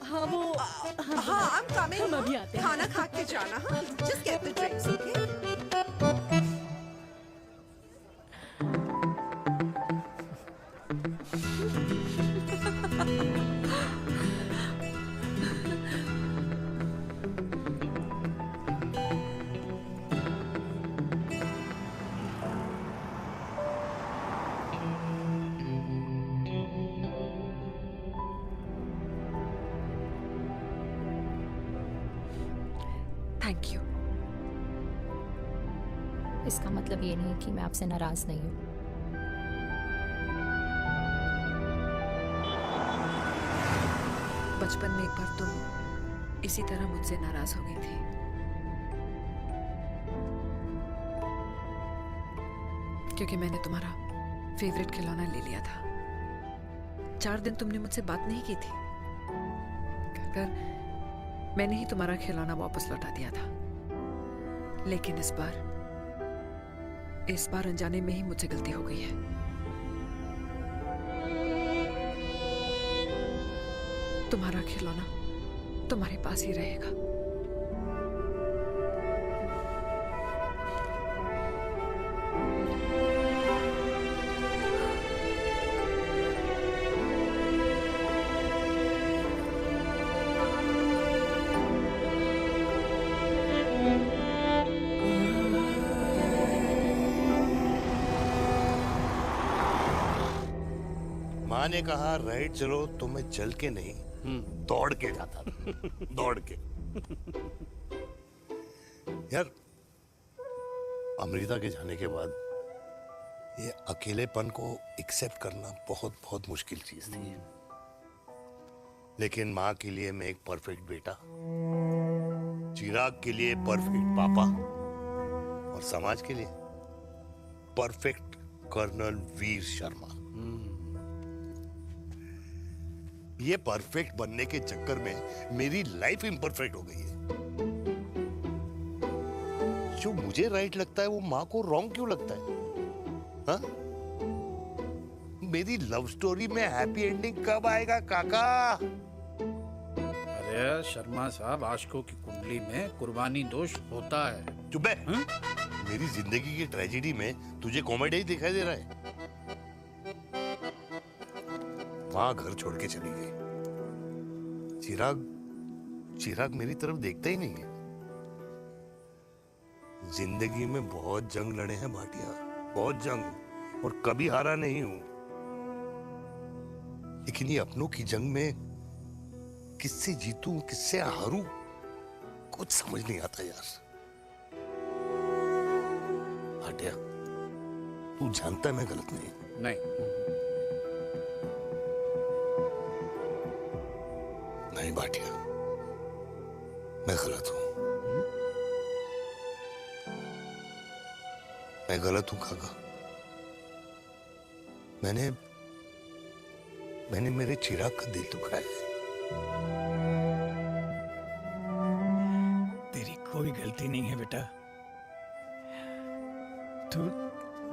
हाँ वो हाँ I'm coming, हम अभी आते हैं। खाना खा के जाना। हाँ just get the drinks, okay? Thank you. इसका मतलब ये नहीं कि मैं आपसे नाराज नहीं हूँ। बचपन में एक बार तुम इसी तरह मुझसे नाराज हो गई थी। क्योंकि मैंने तुम्हारा फेवरेट खिलौना ले लिया था। 4 दिन तुमने मुझसे बात नहीं की थी, कहकर मैंने ही तुम्हारा खिलौना वापस लौटा दिया था। लेकिन इस बार अनजाने में ही मुझसे गलती हो गई है। तुम्हारा खिलौना तुम्हारे पास ही रहेगा। माँ ने कहा राइट चलो, तो मैं चल के नहीं दौड़ के जाता था। दौड़ के। यार अमृता के जाने के बाद ये अकेलेपन को एक्सेप्ट करना बहुत बहुत मुश्किल चीज थी। लेकिन माँ के लिए मैं एक परफेक्ट बेटा, चिराग के लिए परफेक्ट पापा, और समाज के लिए परफेक्ट कर्नल वीर शर्मा। ये परफेक्ट बनने के चक्कर में मेरी लाइफ इम्परफेक्ट हो गई है। जो मुझे राइट लगता है वो माँ को रॉन्ग क्यों लगता है? हाँ? मेरी लव स्टोरी में हैप्पी एंडिंग कब आएगा काका? अरे शर्मा साहब, आशिकों की कुंडली में कुर्बानी दोष होता है। चुप है। मेरी जिंदगी की ट्रेजेडी में तुझे कॉमेडी ही दिखाई दे रहा है। माँ घर छोड़ के चली गई। चिराग मेरी तरफ देखता ही नहीं है। जिंदगी में बहुत जंग लड़े हैं भाटिया, बहुत जंग, और कभी हारा नहीं हूं। लेकिन ये अपनों की जंग में किससे जीतूं, किससे हारूं, कुछ समझ नहीं आता यार। भाटिया, तू जानता है मैं गलत नहीं। नहीं भाटिया, मैं गलत हूं। मैं गलत हूं काका। मैंने मेरे चिराग का दिल दुखाया है। तेरी कोई गलती नहीं है बेटा, तू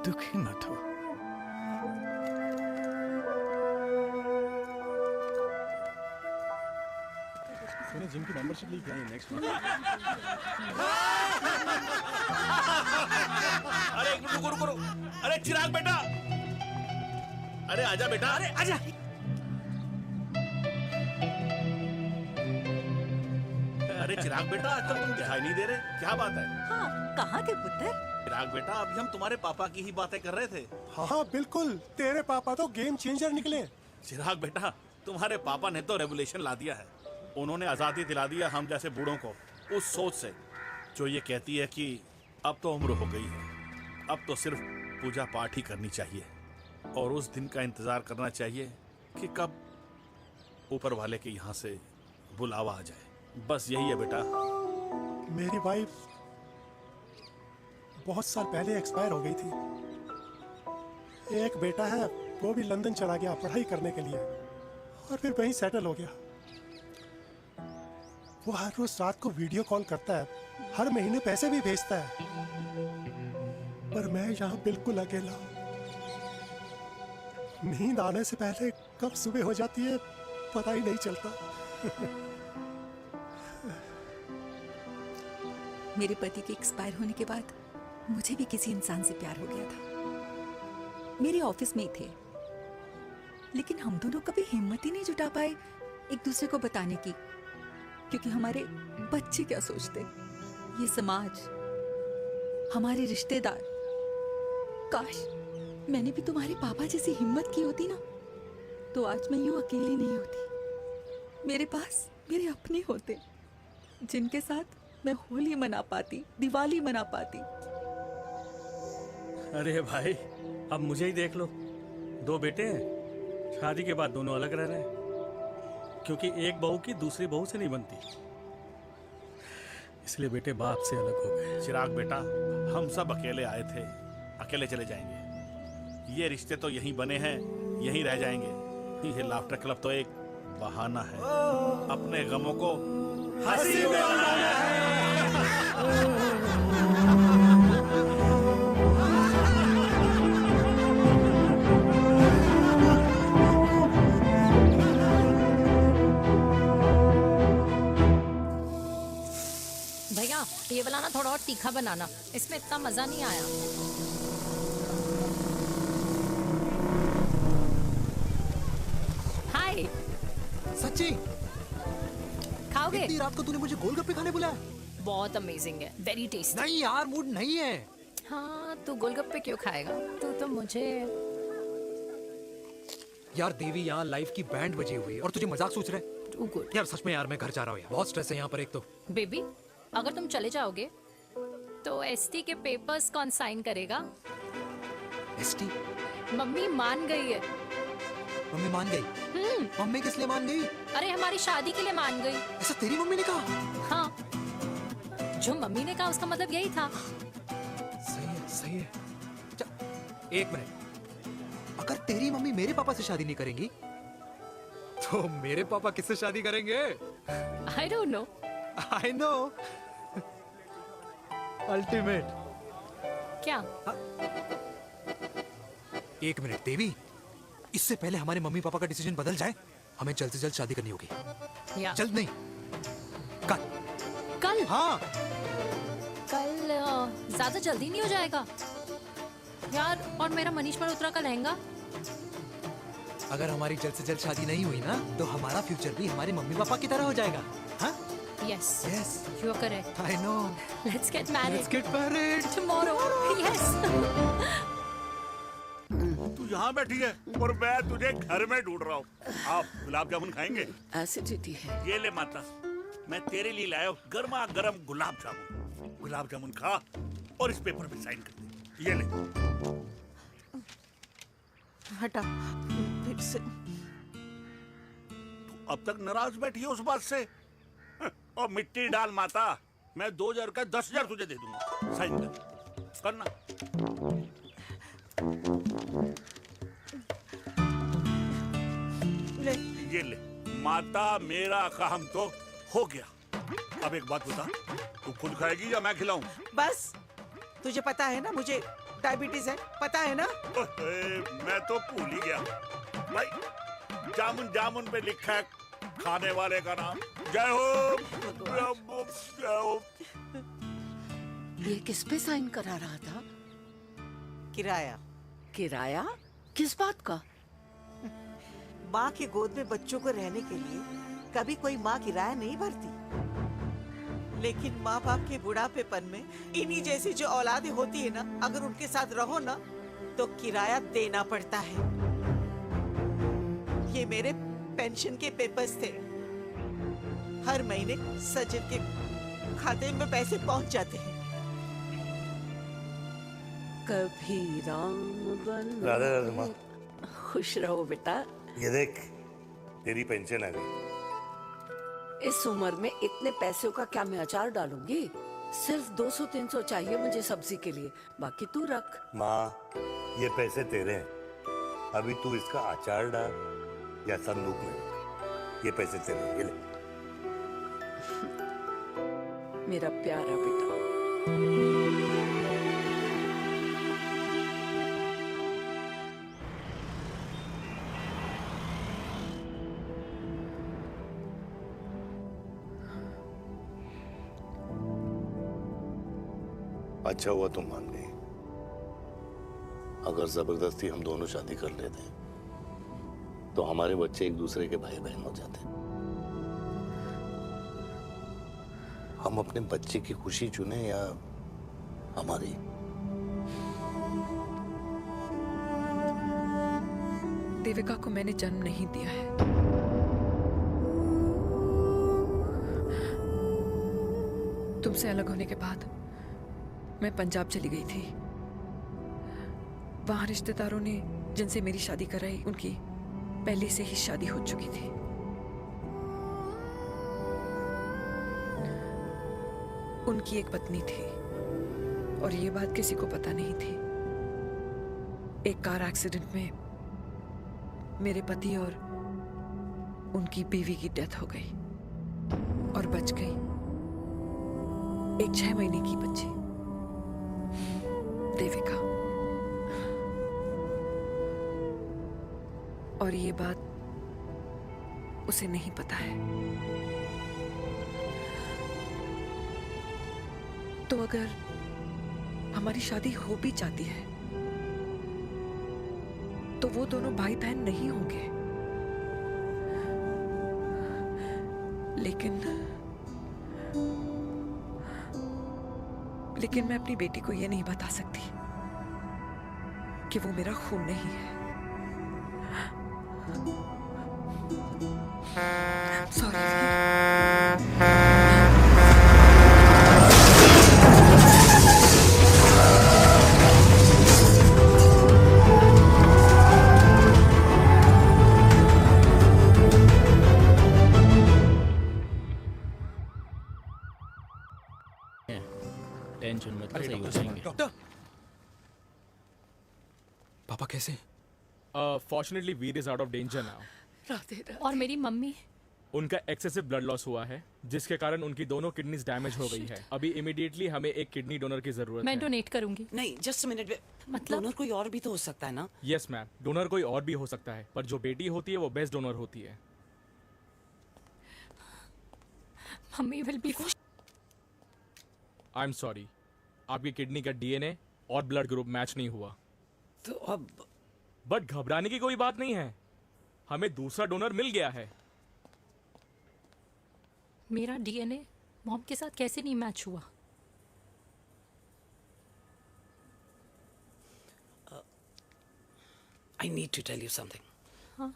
दुखी मत हो। मैंने जिम की मेंबरशिप ली क्या नेक्स्ट अरे रुको रुको रुको, अरे चिराग बेटा, अरे आजा बेटा, अरे आजा। अरे चिराग बेटा, आजकल तुम दिखाई नहीं दे रहे, क्या बात है? हाँ, कहाँ थे पुत्र? चिराग बेटा, अभी हम तुम्हारे पापा की ही बातें कर रहे थे। हाँ बिल्कुल, तेरे पापा तो गेम चेंजर निकले। चिराग बेटा, तुम्हारे पापा ने तो रेवोल्यूशन ला दिया है। उन्होंने आजादी दिला दिया हम जैसे बूढ़ों को उस सोच से जो ये कहती है कि अब तो उम्र हो गई है, अब तो सिर्फ पूजा पाठ ही करनी चाहिए और उस दिन का इंतजार करना चाहिए कि कब ऊपर वाले के यहाँ से बुलावा आ जाए। बस यही है बेटा। मेरी वाइफ बहुत साल पहले एक्सपायर हो गई थी। एक बेटा है, वो भी लंदन चला गया पढ़ाई करने के लिए और फिर वहीं सेटल हो गया। वो हर रोज रात को वीडियो कॉल करता है, हर महीने पैसे भी भेजता है, पर मैं यहाँ बिल्कुल अकेला हूँ। नींद आने से पहले कब सुबह हो जाती है पता ही नहीं चलता। मेरे पति के एक्सपायर होने के बाद मुझे भी किसी इंसान से प्यार हो गया था। मेरे ऑफिस में ही थे, लेकिन हम दोनों कभी हिम्मत ही नहीं जुटा पाए एक दूसरे को बताने की, क्योंकि हमारे बच्चे क्या सोचते, ये समाज, हमारे रिश्तेदार। काश मैंने भी तुम्हारे पापा जैसी हिम्मत की होती ना, तो आज मैं यूं अकेली नहीं होती। मेरे पास मेरे अपने होते जिनके साथ मैं होली मना पाती, दिवाली मना पाती। अरे भाई, अब मुझे ही देख लो, 2 बेटे हैं, शादी के बाद दोनों अलग रह रहे हैं, क्योंकि एक बहू की दूसरी बहू से नहीं बनती, इसलिए बेटे बाप से अलग हो गए। चिराग बेटा, हम सब अकेले आए थे, अकेले चले जाएंगे। ये रिश्ते तो यहीं बने हैं, यहीं रह जाएंगे। ये लाफ्टर क्लब तो एक बहाना है अपने गमों को हंसी में बनाना है। भैया, ये वाला ना थोड़ा और तीखा बनाना, इसमें इतना मजा नहीं आया। हाय। सच्ची? खाओगे? इतनी रात को तूने मुझे गोलगप्पे खाने बुलाया? बहुत अमेजिंग है, वेरी टेस्टी। नहीं यार, मूड नहीं है। हाँ, तू गोलगप्पे क्यों खाएगा? तू तो मुझे। यार देवी, यहाँ लाइफ की बैंड बजी हुई है और तुझे मजाक सोच रहे? यार सच में यार, मैं घर जा रहा हूँ यार, बहुत स्ट्रेस है यहाँ पर। एक तो बेबी, अगर तुम चले जाओगे तो एसटी के पेपर्स कौन साइन करेगा? एसटी? मम्मी मान गई है। मम्मी मान गई? मम्मी किस लिए मान गई? अरे हमारी शादी के लिए मान गई। ऐसा तेरी मम्मी ने कहा? हाँ, जो मम्मी ने कहा उसका मतलब यही था। सही है, सही है। एक मिनट, अगर तेरी मम्मी मेरे पापा से शादी नहीं करेंगी तो मेरे पापा किससे शादी करेंगे? I don't know. I know. Ultimate. क्या? एक मिनट देवी, इससे पहले हमारे मम्मी पापा का डिसीजन बदल जाए, हमें जल्द से जल्द शादी करनी होगी। जल्द नहीं, कल। कल? हाँ। कल ज्यादा जल्दी नहीं हो जाएगा यार? और मेरा मनीष मल्होत्रा का लहंगा? अगर हमारी जल्द से जल्द शादी नहीं हुई ना, तो हमारा फ्यूचर भी हमारे मम्मी पापा की तरह हो जाएगा। हाँ? Yes. Yes. You are correct. I know. Let's get married. Let's get married. Tomorrow. Yes. तू यहाँ बैठी है और मैं तुझे घर में ढूंढ रहा हूँ। आप गुलाब जामुन खाएंगे? एसिडिटी है। ये ले माता, मैं तेरे लिए लाया हूँ गर्मा गर्म गुलाब जामुन। गुलाब जामुन खा और इस पेपर पे साइन कर दे। ये ले। हटा फिर से। तू अब तक नाराज बैठी है उस बात से? और मिट्टी डाल माता, मैं 2000 का 10,000 तुझे दे दूंगा। साइन कर, करना। ले। ये ले माता, मेरा काम तो हो गया। अब एक बात बता, तू खुद खाएगी या मैं खिलाऊं? बस, तुझे पता है ना मुझे डायबिटीज है, पता है ना? मैं तो भूल ही गया भाई। जामुन जामुन पे लिखा है खाने वाले का नाम। जय हो, जय हो। ये किस पे साइन करा रहा था? किराया। किराया? किस बात का? माँ के गोद में बच्चों को रहने के लिए कभी कोई माँ किराया नहीं भरती, लेकिन माँ बाप के बुढ़ापेपन में इन्हीं जैसी जो औलादें होती है ना, अगर उनके साथ रहो ना तो किराया देना पड़ता है। ये मेरे पेंशन के पेपर्स थे। हर महीने सचिन के खाते में पैसे पहुंच जाते हैं। कभी राम बन। राधे राधे माँ। खुश रहो बेटा। ये देख, तेरी पेंशन आ गई। इस उम्र में इतने पैसों का क्या मैं अचार डालूंगी? सिर्फ 200-300 चाहिए मुझे सब्जी के लिए, बाकी तू रख। माँ, ये पैसे तेरे हैं। अभी तू इसका अचार डाल या संदूक में रख। ये पैसे तेरे हैं, ये ले। मेरा प्यारा बेटा। अच्छा हुआ तुम मान गई। अगर जबरदस्ती हम दोनों शादी कर लेते तो हमारे बच्चे एक दूसरे के भाई बहन हो जाते। हम अपने बच्चे की खुशी चुने या हमारी? देविका को मैंने जन्म नहीं दिया है। तुमसे अलग होने के बाद मैं पंजाब चली गई थी। वहां रिश्तेदारों ने जिनसे मेरी शादी कराई, उनकी पहले से ही शादी हो चुकी थी। उनकी एक पत्नी थी और ये बात किसी को पता नहीं थी। एक कार एक्सीडेंट में मेरे पति और उनकी बीवी की डेथ हो गई और बच गई एक 6 महीने की बच्ची, देविका। और ये बात उसे नहीं पता है। तो अगर हमारी शादी हो भी जाती है तो वो दोनों भाई बहन नहीं होंगे। लेकिन मैं अपनी बेटी को ये नहीं बता सकती कि वो मेरा खून नहीं है। सॉरी। टेंशन मत लो, सही हो जाएंगे। डॉक्टर, पापा कैसे? Fortunately Veer is out of danger now. Radhe Radhe. और मेरी मम्मी? उनका एक्सेसिव ब्लड लॉस हुआ है, जिसके कारण उनकी दोनों किडनीज डैमेज हो गई है। अभी इमीडिएटली हमें एक किडनी डोनर की जरूरत मैं है। डोनेट करूंगी। नहीं, जस्ट मिनट। मतलब डोनर कोई और भी तो हो सकता है ना? यस मैम, डोनर कोई और भी हो सकता है, पर जो बेटी होती है वो बेस्ट डोनर होती है। Mummy will be. I am sorry, आपकी किडनी का डीएनए और ब्लड ग्रुप मैच नहीं हुआ। तो अब? बट घबराने की कोई बात नहीं है, हमें दूसरा डोनर मिल गया है। मेरा डीएनए मॉम के साथ कैसे नहीं मैच हुआ? I need to tell you something. हाँ?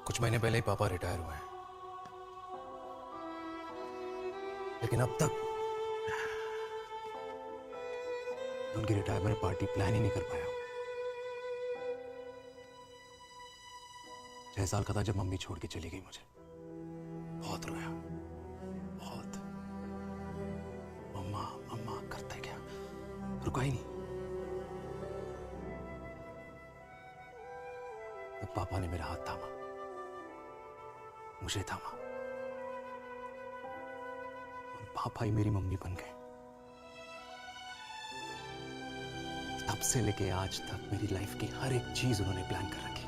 कुछ महीने पहले ही पापा रिटायर हुए हैं, लेकिन अब तक उनकी रिटायरमेंट पार्टी प्लान ही नहीं कर पाया। 6 साल का था जब मम्मी छोड़ के चली गई मुझे। बहुत रोया, बहुत। मम्मा मम्मा करता क्या, रुका ही नहीं। तो पापा ने मेरा हाथ थामा, मुझे थामा, और पापा ही मेरी मम्मी बन गए। तब से लेके आज तक मेरी लाइफ की हर एक चीज उन्होंने प्लान कर रखी।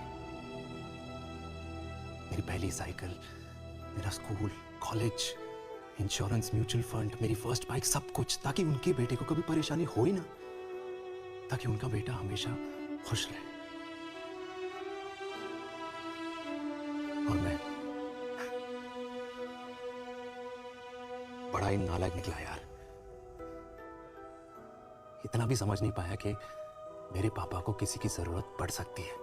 मेरी पहली साइकिल, मेरा school, college, insurance, mutual fund, मेरी फर्स्ट बाइक, सब कुछ, ताकि उनके बेटे को कभी परेशानी हो ही ना, ताकि उनका बेटा हमेशा खुश रहे। और मैं बड़ा ही नालायक निकला यार। इतना भी समझ नहीं पाया कि मेरे पापा को किसी की जरूरत पड़ सकती है,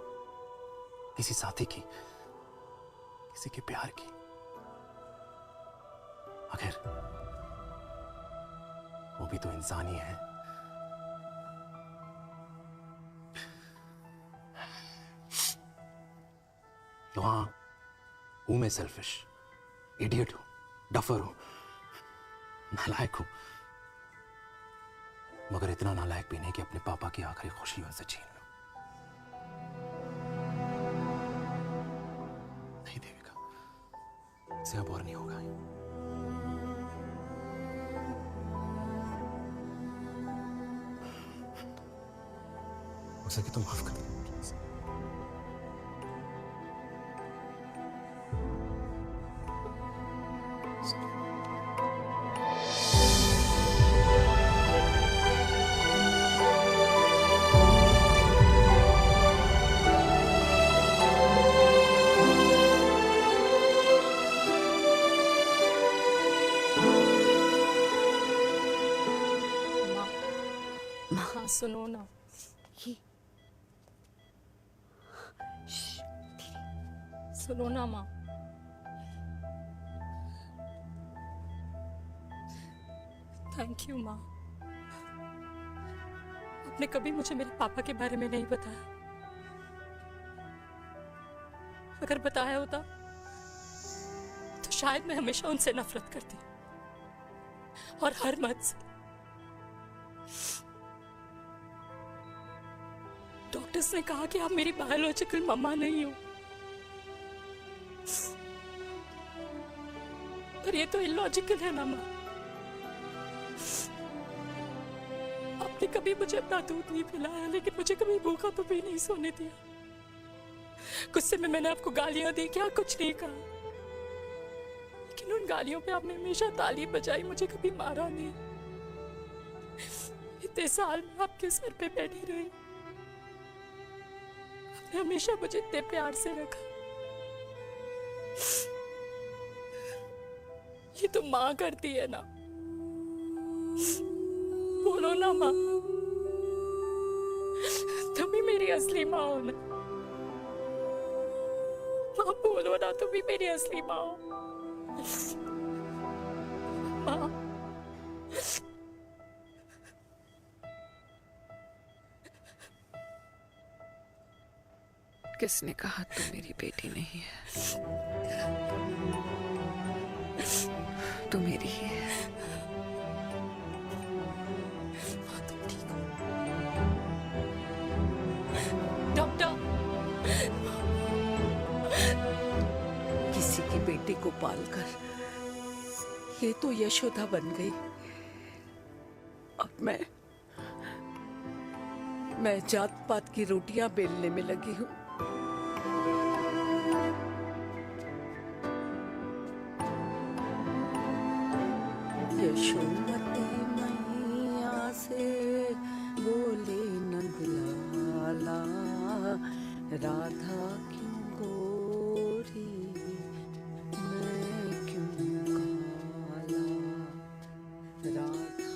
किसी साथी की, किसी के प्यार की। आखिर वो भी तो इंसान ही है। तो हाँ, हूं मैं सेल्फिश, इडियट हूं, डफर हूं, नालायक हूं, मगर इतना नालायक भी नहीं कि अपने पापा की आखिरी खुशी उनसे छीन लूं। नहीं देविका, इससे अब और नहीं होगा। हो सके तो माफ कर दो। हाँ सुनो ना, सुनो ना माँ। थैंक यू माँ, आपने कभी मुझे मेरे पापा के बारे में नहीं बताया। अगर बताया होता तो शायद मैं हमेशा उनसे नफरत करती, और हर मत से। डॉक्टर्स ने कहा कि आप मेरी बायोलॉजिकल मम्मा नहीं हो, पर ये तो इलॉजिकल है ना माँ। आपने कभी मुझे अपना दूध नहीं पिलाया, लेकिन मुझे कभी भूखा तो भी नहीं सोने दिया। गुस्से में मैंने आपको गालियां दी, क्या कुछ नहीं कहा, लेकिन उन गालियों पे आपने हमेशा ताली बजाई, मुझे कभी मारा नहीं। इतने साल में आपके सर पे बैठी रही, आपने हमेशा मुझे इतने प्यार से रखा। ये तो माँ करती है ना, बोलो ना माँ, तुम ही मेरी असली माँ हो ना। माँ बोलो ना, तुम ही मेरी असली माँ हो। माँ किसने कहा तू मेरी बेटी नहीं है? तू मेरी ही है। डॉक्टर, किसी की बेटी को पालकर ये तो यशोदा बन गई। अब मैं जात पात की रोटियां बेलने में लगी हूँ। यशोमती मैया से बोले नंदलाला, राधा क्यों गोरी मैं क्यों काला, राधा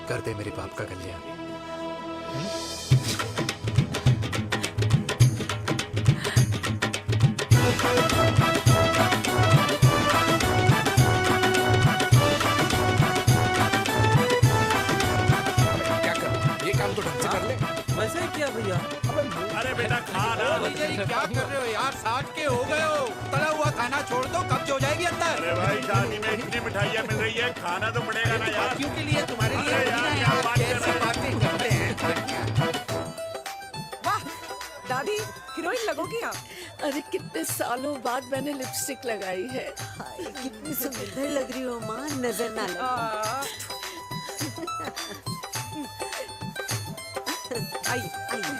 कर दे मेरे बाप का कल्याण। क्या कर, ये काम तो ढंग से कर ले। वैसे ही किया भैया। अरे बेटा खा ना। क्या कर रहे हो यार? 60 के हो गए हो। तला हुआ खाना छोड़ दो, कब्ज हो जाएगी अंदर। अरे भाई शादी में इतनी मिठाइयाँ मिल रही है, खाना तो पड़ेगा ना यार। क्यों के लिए तुम्हारे लिए अरे यार क्या बात कर रहे बातें करते हैं। वाह दादी, हीरोइन लगोगी आप। अरे कितने सालों बाद मैंने लिपस्टिक लगाई है। हाय, कितनी सुंदर लग रही हो माँ, नजर ना लगे। आइए आइए।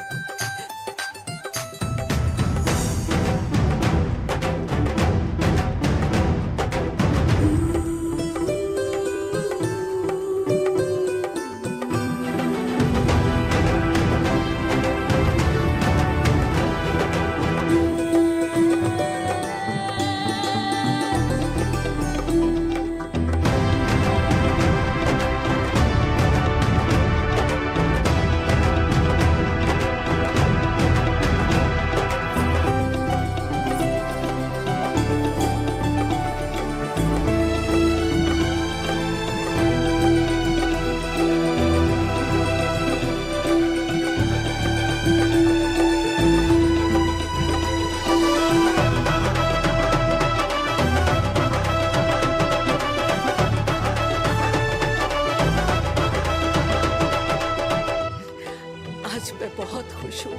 आज मैं बहुत खुश हूँ।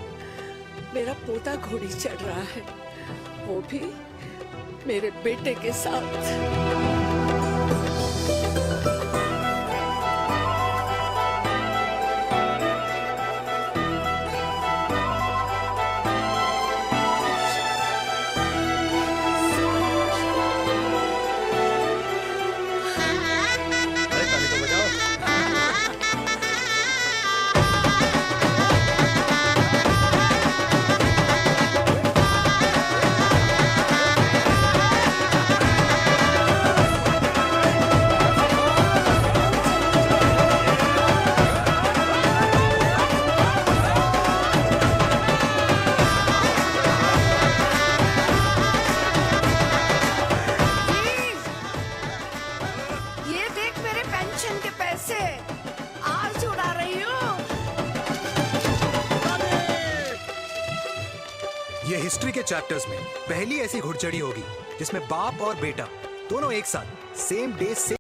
मेरा पोता घोड़ी चढ़ रहा है, वो भी मेरे बेटे के साथ। ये देख मेरे पेंशन के पैसे आज उड़ा रही हूँ। ये हिस्ट्री के चैप्टर्स में पहली ऐसी घुड़चढ़ी होगी जिसमें बाप और बेटा दोनों एक साथ सेम डे से